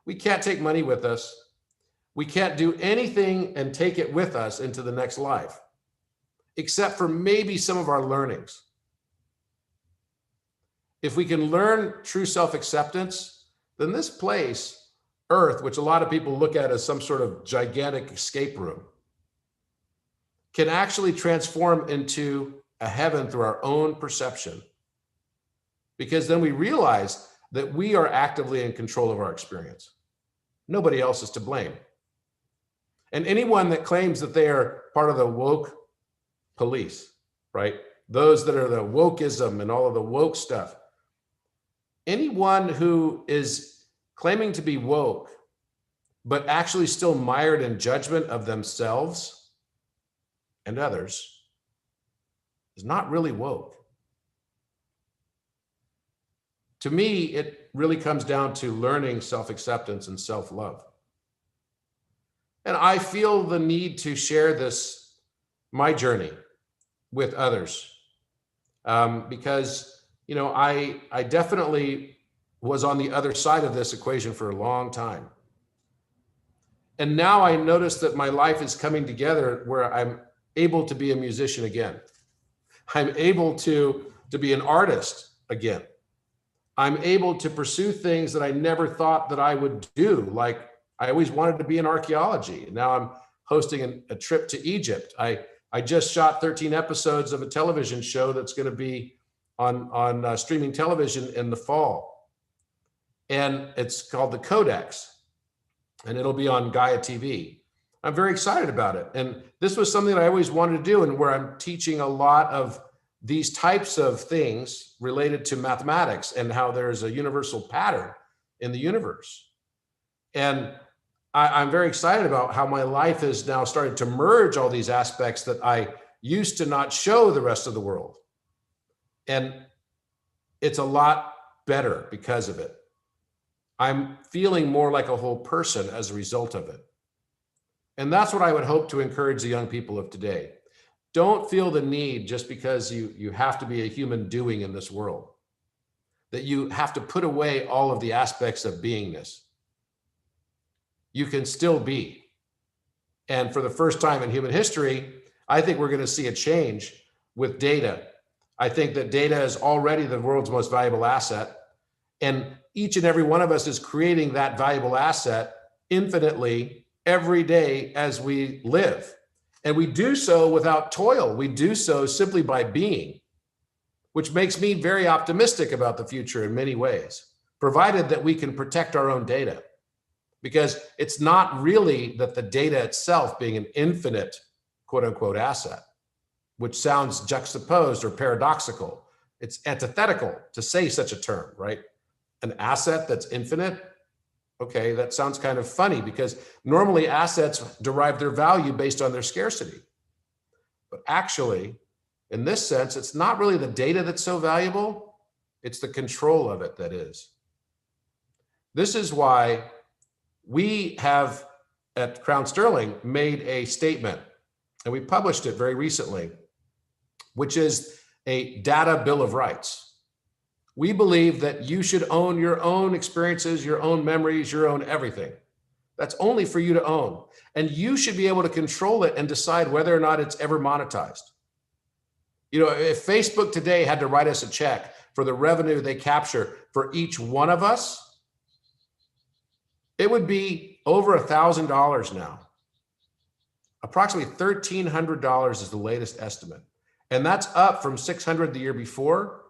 We can't take money with us. We can't do anything and take it with us into the next life, except for maybe some of our learnings. If we can learn true self-acceptance, then this place, Earth, which a lot of people look at as some sort of gigantic escape room, can actually transform into a heaven through our own perception. Because then we realize that we are actively in control of our experience. Nobody else is to blame. And anyone that claims that they are part of the woke police, right? Those that are the wokeism and all of the woke stuff, anyone who is claiming to be woke, but actually still mired in judgment of themselves and others, is not really woke. To me, it really comes down to learning self-acceptance and self-love. And I feel the need to share this, my journey, with others. Because, you know, I definitely was on the other side of this equation for a long time. And now I notice that my life is coming together where I'm able to be a musician again. I'm able to be an artist again. I'm able to pursue things that I never thought that I would do. Like I always wanted to be in archaeology. Now I'm hosting a trip to Egypt. I just shot 13 episodes of a television show that's going to be on streaming television in the fall. And it's called The Codex, and it'll be on Gaia TV. I'm very excited about it. And this was something that I always wanted to do, and where I'm teaching a lot of these types of things related to mathematics and how there's a universal pattern in the universe. And I'm very excited about how my life has now started to merge all these aspects that I used to not show the rest of the world. And it's a lot better because of it. I'm feeling more like a whole person as a result of it. And that's what I would hope to encourage the young people of today. Don't feel the need just because you have to be a human doing in this world, that you have to put away all of the aspects of beingness. You can still be. And for the first time in human history, I think we're going to see a change with data. I think that data is already the world's most valuable asset. And each and every one of us is creating that valuable asset infinitely every day as we live. And we do so without toil. We do so simply by being, which makes me very optimistic about the future in many ways, provided that we can protect our own data. Because it's not really that the data itself being an infinite, quote unquote, asset, which sounds juxtaposed or paradoxical. It's antithetical to say such a term, right? An asset that's infinite. Okay, that sounds kind of funny because normally assets derive their value based on their scarcity. But actually, in this sense, it's not really the data that's so valuable, it's the control of it that is. This is why we have at Crown Sterling made a statement, and we published it very recently, which is a data bill of rights. We believe that you should own your own experiences, your own memories, your own everything. That's only for you to own. And you should be able to control it and decide whether or not it's ever monetized. You know, if Facebook today had to write us a check for the revenue they capture for each one of us, it would be over $1,000 now. Approximately $1,300 is the latest estimate. And that's up from $600 the year before,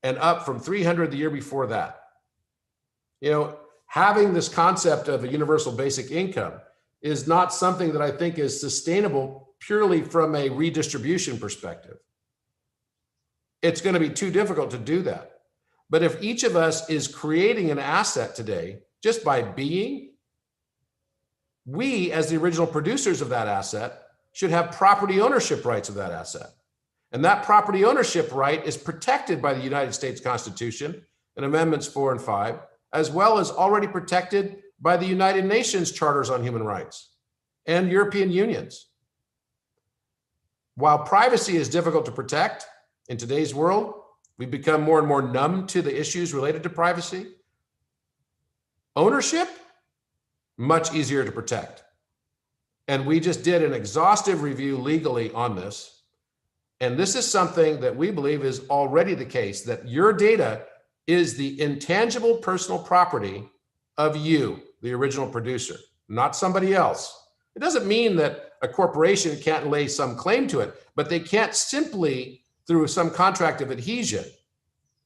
and up from $300 the year before that. You know, having this concept of a universal basic income is not something that I think is sustainable purely from a redistribution perspective. It's going to be too difficult to do that. But if each of us is creating an asset today, just by being, we as the original producers of that asset should have property ownership rights of that asset. And that property ownership right is protected by the United States Constitution and Amendments 4 and 5, as well as already protected by the United Nations Charters on Human Rights and European unions. While privacy is difficult to protect in today's world, We've become more and more numb to the issues related to privacy. Ownership, much easier to protect. And we just did an exhaustive review legally on this. And this is something that we believe is already the case, that your data is the intangible personal property of you, the original producer, not somebody else. It doesn't mean that a corporation can't lay some claim to it, but they can't simply, through some contract of adhesion,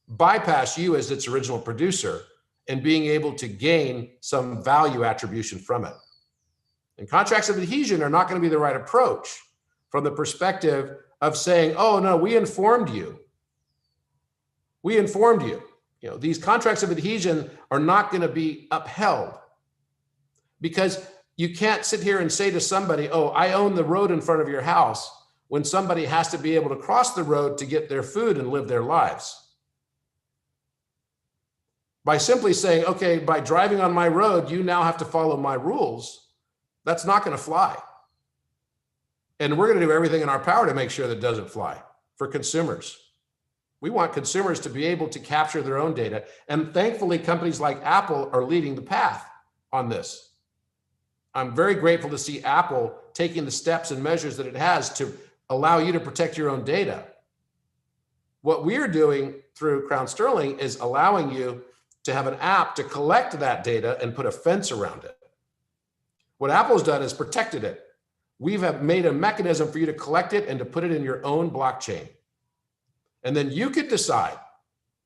bypass you as its original producer and being able to gain some value attribution from it. And contracts of adhesion are not going to be the right approach from the perspective of saying, oh, no, we informed you. We informed you. You know, these contracts of adhesion are not going to be upheld because you can't sit here and say to somebody, oh, I own the road in front of your house, when somebody has to be able to cross the road to get their food and live their lives. By simply saying, okay, by driving on my road, you now have to follow my rules, that's not going to fly. And we're going to do everything in our power to make sure that doesn't fly for consumers. We want consumers to be able to capture their own data. And thankfully, companies like Apple are leading the path on this. I'm very grateful to see Apple taking the steps and measures that it has to allow you to protect your own data. What we're doing through Crown Sterling is allowing you to have an app to collect that data and put a fence around it. What Apple's done is protected it. We've made a mechanism for you to collect it and to put it in your own blockchain. And then you could decide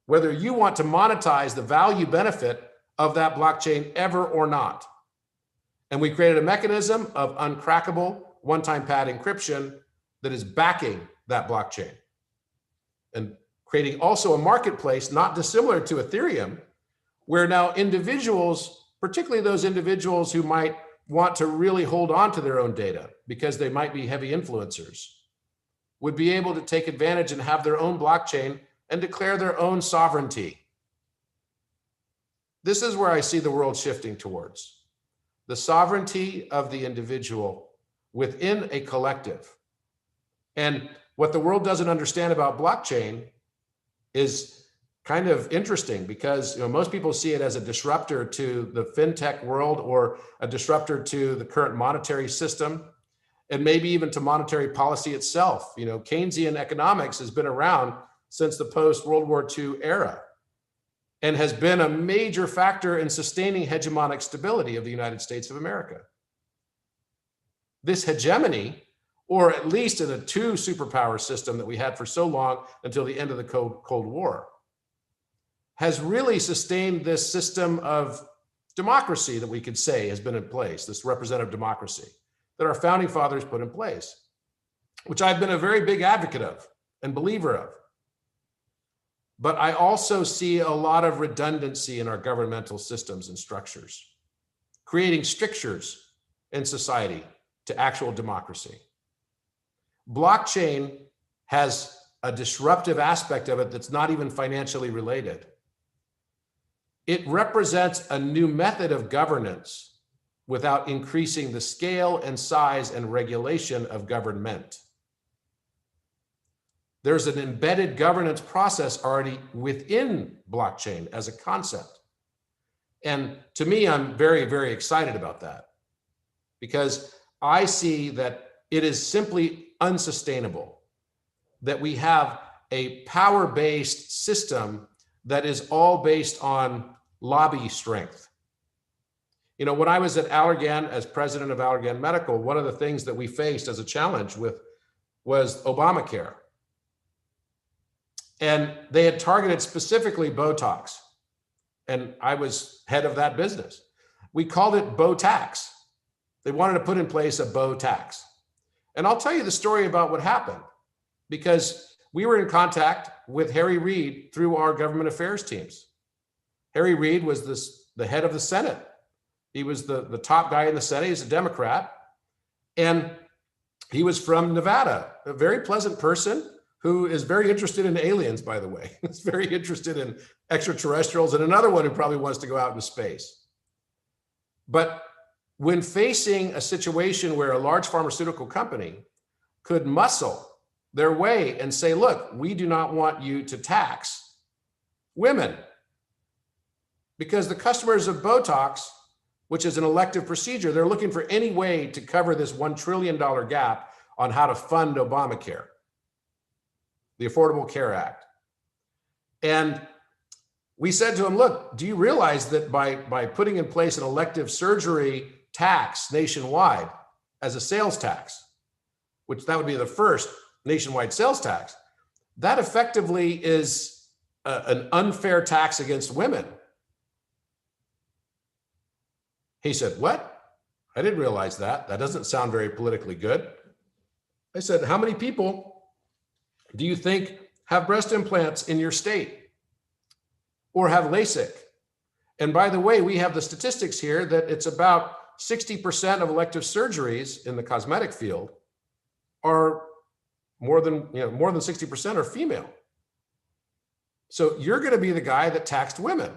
whether you want to monetize the value benefit of that blockchain ever or not. And we created a mechanism of uncrackable one-time pad encryption that is backing that blockchain and creating also a marketplace not dissimilar to Ethereum, where now individuals, particularly those individuals who might want to really hold on to their own data because they might be heavy influencers, would be able to take advantage and have their own blockchain and declare their own sovereignty. This is where I see the world shifting towards. The sovereignty of the individual within a collective. And what the world doesn't understand about blockchain is kind of interesting because most people see it as a disruptor to the fintech world or a disruptor to the current monetary system and maybe even to monetary policy itself. Keynesian economics has been around since the post-World War II era and has been a major factor in sustaining hegemonic stability of the United States of America. This hegemony, or at least in a two superpower system that we had for so long until the end of the Cold War, has really sustained this system of democracy that we could say has been in place, this representative democracy that our founding fathers put in place, which I've been a very big advocate of and believer of. But I also see a lot of redundancy in our governmental systems and structures, creating strictures in society to actual democracy. Blockchain has a disruptive aspect of it that's not even financially related. It represents a new method of governance without increasing the scale and size and regulation of government. There's an embedded governance process already within blockchain as a concept. And to me, I'm very, very excited about that because I see that it is simply unsustainable that we have a power-based system that is all based on lobby strength. When I was at Allergan as president of Allergan Medical, one of the things that we faced as a challenge was Obamacare. And they had targeted specifically Botox. And I was head of that business. We called it Botax. They wanted to put in place a Botax. And I'll tell you the story about what happened because we were in contact with Harry Reid through our government affairs teams. Harry Reid was the head of the Senate. He was the top guy in the Senate. He's a Democrat. And he was from Nevada, a very pleasant person who is very interested in aliens, by the way. He's very interested in extraterrestrials and another one who probably wants to go out into space. But when facing a situation where a large pharmaceutical company could muscle their way and say, look, we do not want you to tax women, because the customers of Botox, which is an elective procedure, they're looking for any way to cover this $1 trillion gap on how to fund Obamacare, the Affordable Care Act. And we said to him, look, do you realize that by putting in place an elective surgery tax nationwide as a sales tax, which that would be the first nationwide sales tax, that effectively is an unfair tax against women? He said, what? I didn't realize that. That doesn't sound very politically good. I said, how many people do you think have breast implants in your state or have LASIK? And by the way, we have the statistics here that it's about 60% of elective surgeries in the cosmetic field are more than 60% are female. So you're going to be the guy that taxed women.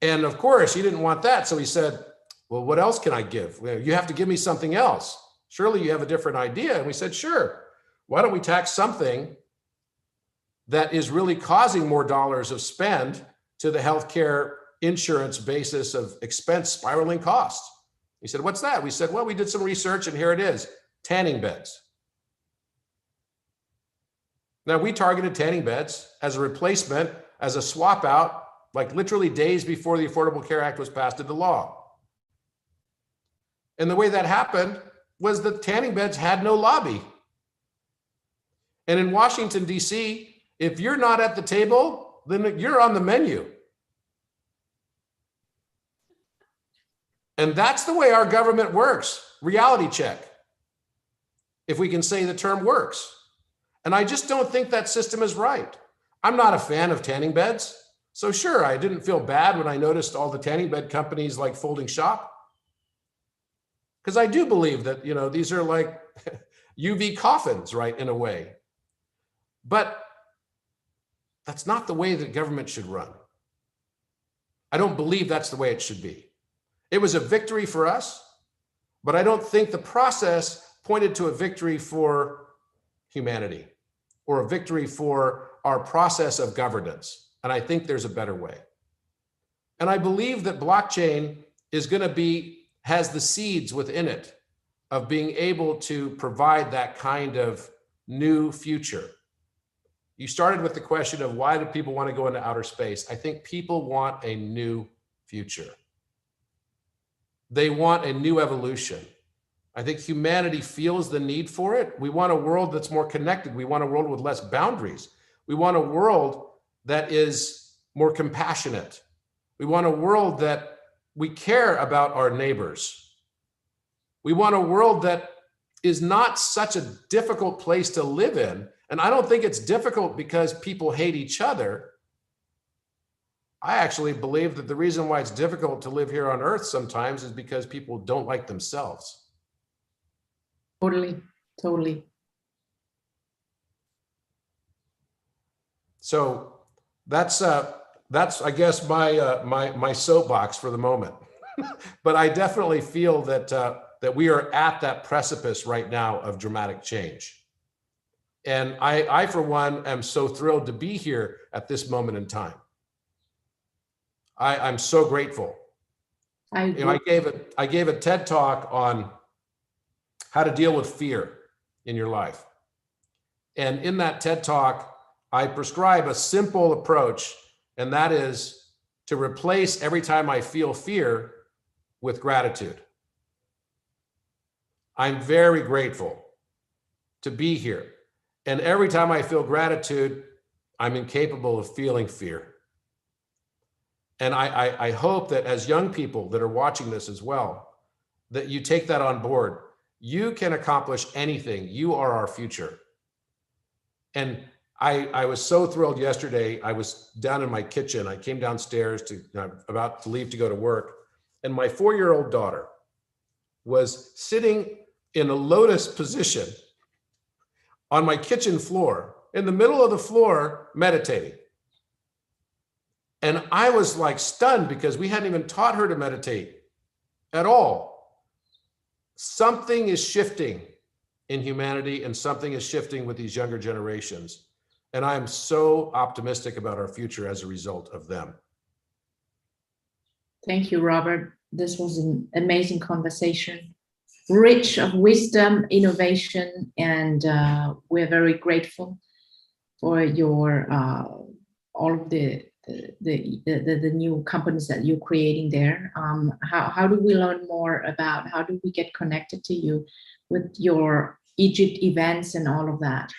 And of course, he didn't want that. So he said, well, what else can I give? You have to give me something else. Surely you have a different idea. And we said, sure. Why don't we tax something that is really causing more dollars of spend to the healthcare insurance basis of expense spiraling costs? He said, what's that? We said, well, we did some research and here it is, tanning beds. Now, we targeted tanning beds as a replacement, as a swap out, like literally days before the Affordable Care Act was passed into law. And the way that happened was that tanning beds had no lobby. And in Washington, D.C., if you're not at the table, then you're on the menu. And that's the way our government works. Reality check, if we can say the term works. And I just don't think that system is right. I'm not a fan of tanning beds. So sure, I didn't feel bad when I noticed all the tanning bed companies like folding shop. Because I do believe that, these are like UV coffins, right, in a way. But that's not the way that government should run. I don't believe that's the way it should be. It was a victory for us, but I don't think the process pointed to a victory for humanity or a victory for our process of governance. And I think there's a better way. And I believe that blockchain has the seeds within it of being able to provide that kind of new future. You started with the question of why do people want to go into outer space? I think people want a new future. They want a new evolution. I think humanity feels the need for it. We want a world that's more connected. We want a world with less boundaries. We want a world that is more compassionate. We want a world that we care about our neighbors. We want a world that is not such a difficult place to live in. And I don't think it's difficult because people hate each other. I actually believe that the reason why it's difficult to live here on Earth sometimes is because people don't like themselves. Totally. So that's I guess my soapbox for the moment. But I definitely feel that we are at that precipice right now of dramatic change. And I for one am so thrilled to be here at this moment in time. I'm so grateful. I gave a TED talk on how to deal with fear in your life. And in that TED talk, I prescribe a simple approach, and that is to replace every time I feel fear with gratitude. I'm very grateful to be here. And every time I feel gratitude, I'm incapable of feeling fear. And I hope that as young people that are watching this as well, that you take that on board. You can accomplish anything. You are our future. And I was so thrilled yesterday. I was down in my kitchen. I came downstairs about to leave to go to work. And my 4-year-old daughter was sitting in a lotus position on my kitchen floor, in the middle of the floor, meditating. And I was like stunned because we hadn't even taught her to meditate at all. Something is shifting in humanity, and something is shifting with these younger generations. And I'm so optimistic about our future as a result of them. Thank you, Robert. This was an amazing conversation, rich of wisdom, innovation, and we're very grateful for your all of the new companies that you're creating there. How do we learn more about, how do we get connected to you with your Egypt events and all of that?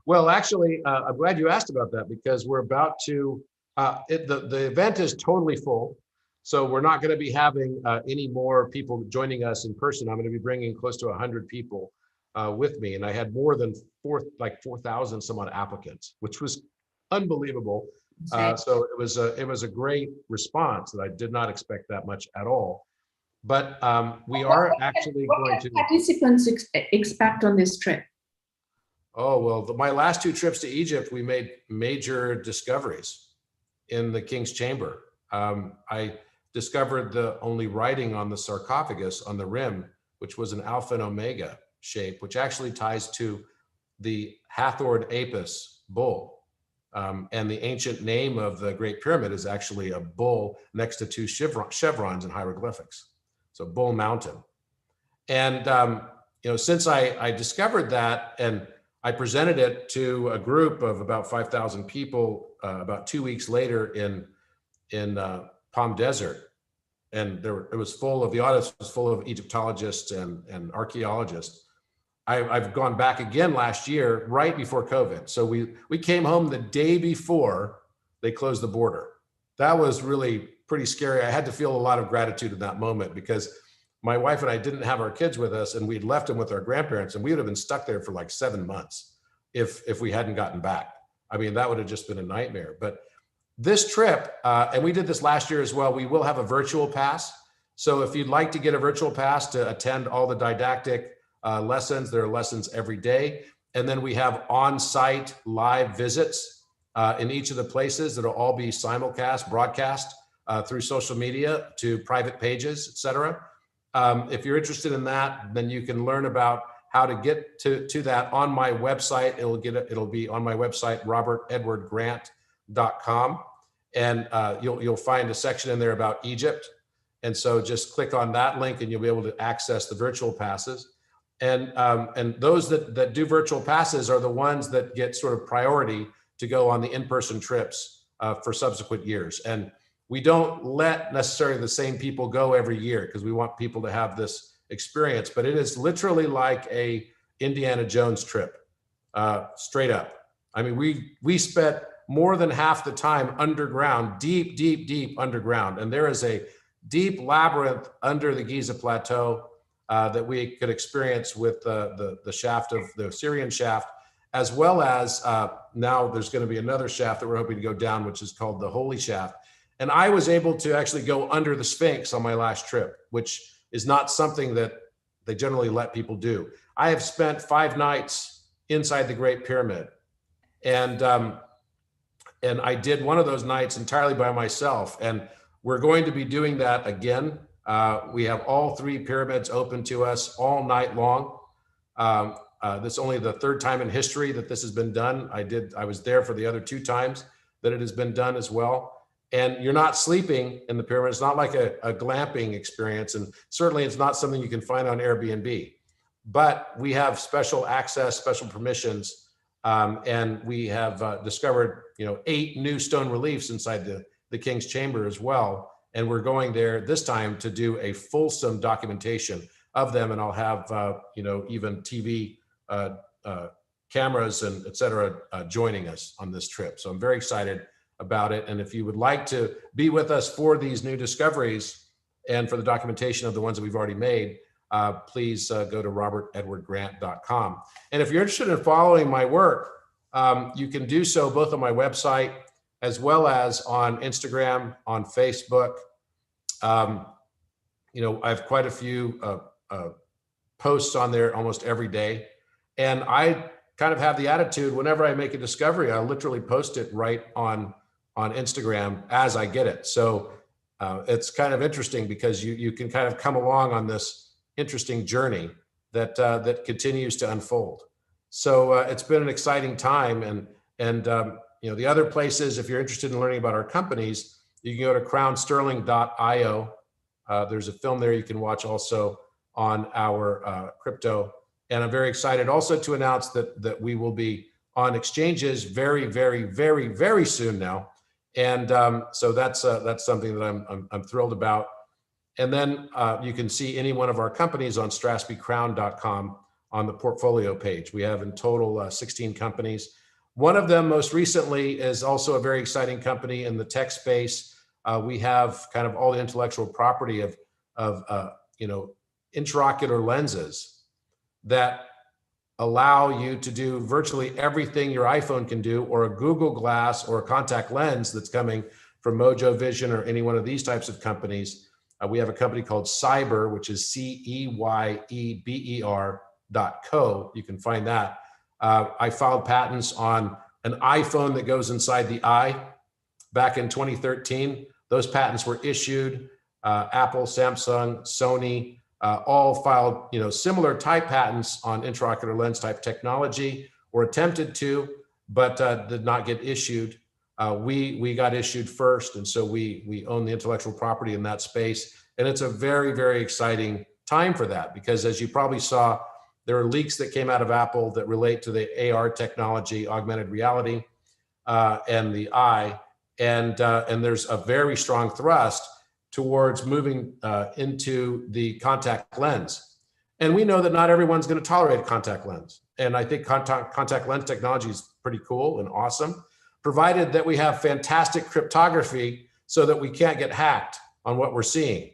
Well, actually, I'm glad you asked about that, because we're about to, the event is totally full. So we're not going to be having any more people joining us in person. I'm going to be bringing close to 100 people with me. And I had more than 4,000 some odd applicants, which was unbelievable. So it was a great response that I did not expect that much at all. But we are actually going to. What participants expect on this trip? Oh, well, my last 2 trips to Egypt, we made major discoveries in the King's Chamber. I discovered the only writing on the sarcophagus on the rim, which was an alpha and omega shape, which actually ties to the Hathor Apis bull. And the ancient name of the Great Pyramid is actually a bull next to 2 chevrons in hieroglyphics. So Bull Mountain. And since I discovered that, and I presented it to a group of about 5,000 people about 2 weeks later in Palm Desert, and it was full of, the audience was full of Egyptologists and archaeologists. I've gone back again last year, right before COVID. So we came home the day before they closed the border. That was really pretty scary. I had to feel a lot of gratitude in that moment, because my wife and I didn't have our kids with us, and we'd left them with our grandparents, and we would have been stuck there for like 7 months if we hadn't gotten back. I mean, that would have just been a nightmare. But this trip, and we did this last year as well, we will have a virtual pass. So if you'd like to get a virtual pass to attend all the didactic lessons, there are lessons every day. And then we have on-site live visits in each of the places that'll all be simulcast, broadcast through social media to private pages, et cetera. If you're interested in that, then you can learn about how to get to that on my website. It'll be on my website, robertedwardgrant.com. And you'll find a section in there about Egypt. And so just click on that link and you'll be able to access the virtual passes. And those that do virtual passes are the ones that get sort of priority to go on the in-person trips for subsequent years. And we don't let necessarily the same people go every year, because we want people to have this experience. But it is literally like a Indiana Jones trip, straight up. I mean, we spent more than half the time underground, deep underground. And there is a deep labyrinth under the Giza Plateau that we could experience with the shaft of the Syrian shaft, as well as now there's going to be another shaft that we're hoping to go down, which is called the Holy Shaft. And I was able to actually go under the Sphinx on my last trip, which is not something that they generally let people do. I have spent 5 nights inside the Great Pyramid. And I did one of those nights entirely by myself. And we're going to be doing that again. We have all 3 pyramids open to us all night long. This is only the 3rd time in history that this has been done. I was there for the other 2 times that it has been done as well. And you're not sleeping in the pyramid. It's not like a glamping experience. And certainly it's not something you can find on Airbnb. But we have special access, special permissions. And we have discovered 8 new stone reliefs inside the King's Chamber as well. And we're going there this time to do a fulsome documentation of them. And I'll have even TV cameras and et cetera joining us on this trip. So I'm very excited about it. And if you would like to be with us for these new discoveries and for the documentation of the ones that we've already made, please go to robertedwardgrant.com. And if you're interested in following my work, you can do so both on my website as well as on Instagram, on Facebook. I have quite a few posts on there almost every day. And I kind of have the attitude, whenever I make a discovery, I literally post it right on Instagram as I get it. So it's kind of interesting, because you can kind of come along on this interesting journey that continues to unfold. So it's been an exciting time, and the other places, if you're interested in learning about our companies, you can go to crownsterling.io. There's a film there you can watch also on our crypto. And I'm very excited also to announce that we will be on exchanges very, very, very, very soon now. And so that's something that I'm thrilled about. And then you can see any one of our companies on strathspeacrown.com on the portfolio page. We have in total 16 companies. One of them most recently is also a very exciting company in the tech space. We have kind of all the intellectual property of intraocular lenses that allow you to do virtually everything your iPhone can do, or a Google Glass, or a contact lens that's coming from Mojo Vision or any one of these types of companies. We have a company called Cyber, which is CEYEBER.co. You can find that. I filed patents on an iPhone that goes inside the eye back in 2013. Those patents were issued. Apple, Samsung, Sony, all filed similar type patents on intraocular lens type technology, or attempted to, but did not get issued. We got issued first, and so we own the intellectual property in that space. And it's a very, very exciting time for that, because as you probably saw, there are leaks that came out of Apple that relate to the AR technology, augmented reality, and the eye. And there's a very strong thrust towards moving into the contact lens. And we know that not everyone's going to tolerate a contact lens. And I think contact lens technology is pretty cool and awesome, provided that we have fantastic cryptography so that we can't get hacked on what we're seeing.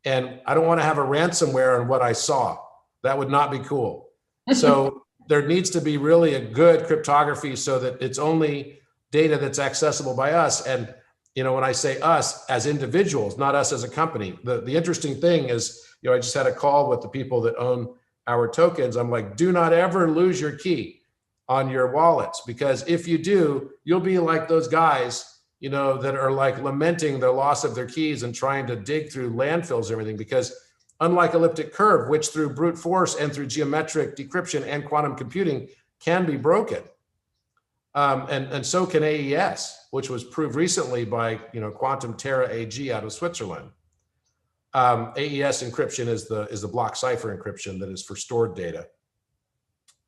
And I don't want to have a ransomware on what I saw. That would not be cool. So there needs to be really a good cryptography so that it's only data that's accessible by us. And when I say us as individuals, not us as a company, the interesting thing is, I just had a call with the people that own our tokens. I'm like, do not ever lose your key on your wallets, because if you do, you'll be like those guys, that are like lamenting the loss of their keys and trying to dig through landfills and everything, because unlike elliptic curve, which through brute force and through geometric decryption and quantum computing can be broken, and so can AES, which was proved recently by Quantum Terra AG out of Switzerland. AES encryption is the block cipher encryption that is for stored data,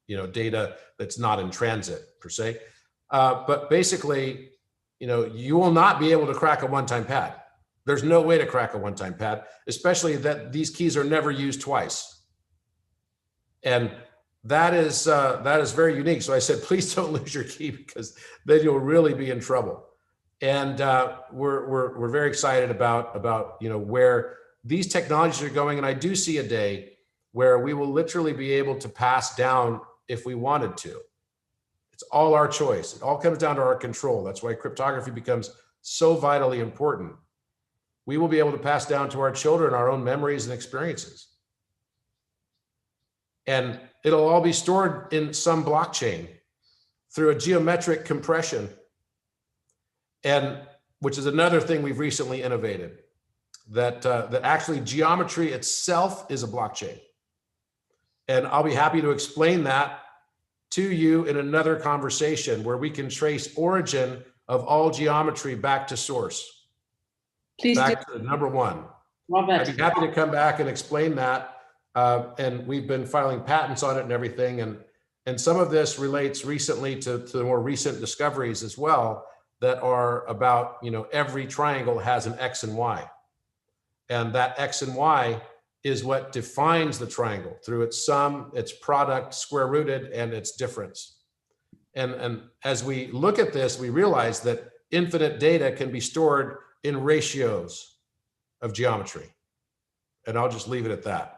data that's not in transit per se. But basically, you will not be able to crack a one-time pad. There's no way to crack a one-time pad, especially that these keys are never used twice. And that is very unique. So I said, please don't lose your key, because then you'll really be in trouble. And we're very excited about where these technologies are going. And I do see a day where we will literally be able to pass down if we wanted to. It's all our choice. It all comes down to our control. That's why cryptography becomes so vitally important. We will be able to pass down to our children our own memories and experiences. And it'll all be stored in some blockchain through a geometric compression, and which is another thing we've recently innovated, that actually geometry itself is a blockchain. And I'll be happy to explain that to you in another conversation, where we can trace origin of all geometry back to source. Please back to number one. Robert. I'd be happy to come back and explain that. And we've been filing patents on it and everything. And some of this relates recently to the more recent discoveries as well, that are about, every triangle has an X and Y. And that X and Y is what defines the triangle through its sum, its product, square rooted, and its difference. And as we look at this, we realize that infinite data can be stored in ratios of geometry. And I'll just leave it at that.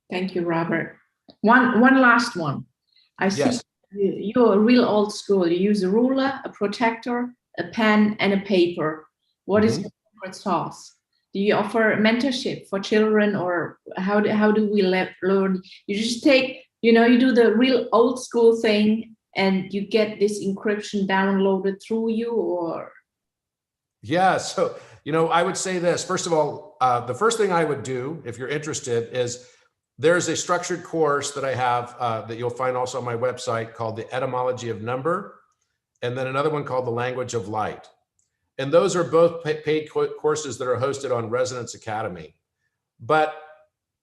Thank you, Robert. One last one. I see Yes. You're real old school. You use a ruler, a protector, a pen, and a paper. What is your secret sauce? Do you offer mentorship for children, or how do we learn? You just take, you do the real old school thing and you get this encryption downloaded through you, or? Yeah, so, I would say this. First of all, the first thing I would do, if you're interested, is there's a structured course that I have that you'll find also on my website called The Etymology of Number, and then another one called The Language of Light. And those are both paid courses that are hosted on Resonance Academy.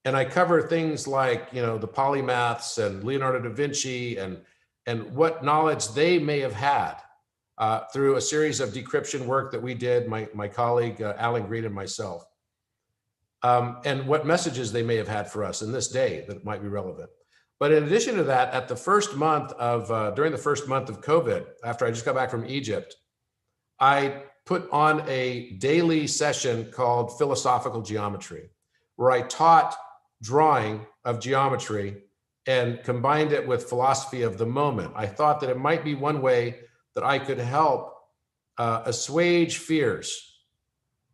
And I cover things like, the polymaths and Leonardo da Vinci and what knowledge they may have had through a series of decryption work that we did, my colleague, Alan Green and myself. And what messages they may have had for us in this day that might be relevant. But in addition to that, during the first month of COVID, after I just got back from Egypt, I put on a daily session called Philosophical Geometry, where I taught drawing of geometry and combined it with philosophy of the moment. I thought that it might be one way that I could help assuage fears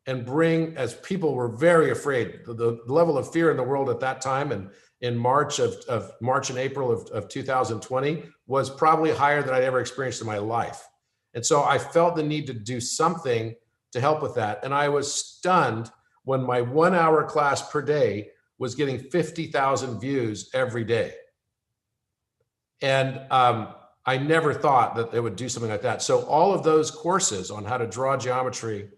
and bring, as people were very afraid, the level of fear in the world at that time, and in March and April of 2020 was probably higher than I'd ever experienced in my life. And so I felt the need to do something to help with that. And I was stunned when my 1 hour class per day was getting 50,000 views every day. And I never thought that they would do something like that. So all of those courses on how to draw geometry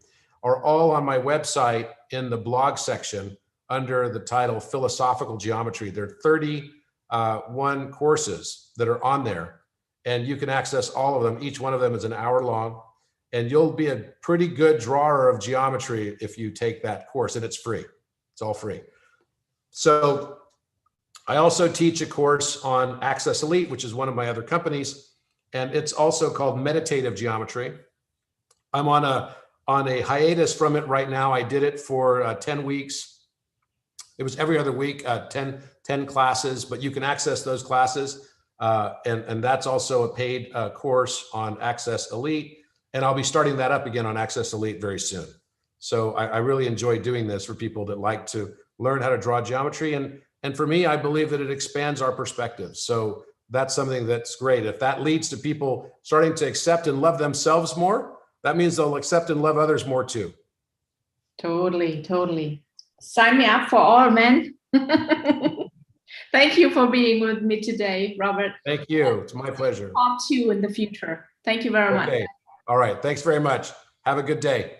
are all on my website in the blog section under the title Philosophical Geometry. There are 31 courses that are on there, and you can access all of them. Each one of them is an hour long, and you'll be a pretty good drawer of geometry if you take that course, and it's free. It's all free. So I also teach a course on Access Elite, which is one of my other companies, and it's also called Meditative Geometry. I'm on a hiatus from it right now. I did it for 10 weeks. It was every other week, 10 classes, but you can access those classes. And that's also a paid course on Access Elite. And I'll be starting that up again on Access Elite very soon. So I really enjoy doing this for people that like to learn how to draw geometry. And for me, I believe that it expands our perspective. So that's something that's great. If that leads to people starting to accept and love themselves more, that means they'll accept and love others more too. Totally, totally. Sign me up for all, man. Thank you for being with me today, Robert. Thank you. It's my pleasure. Talk to you in the future. Thank you very much. All right. Thanks very much. Have a good day.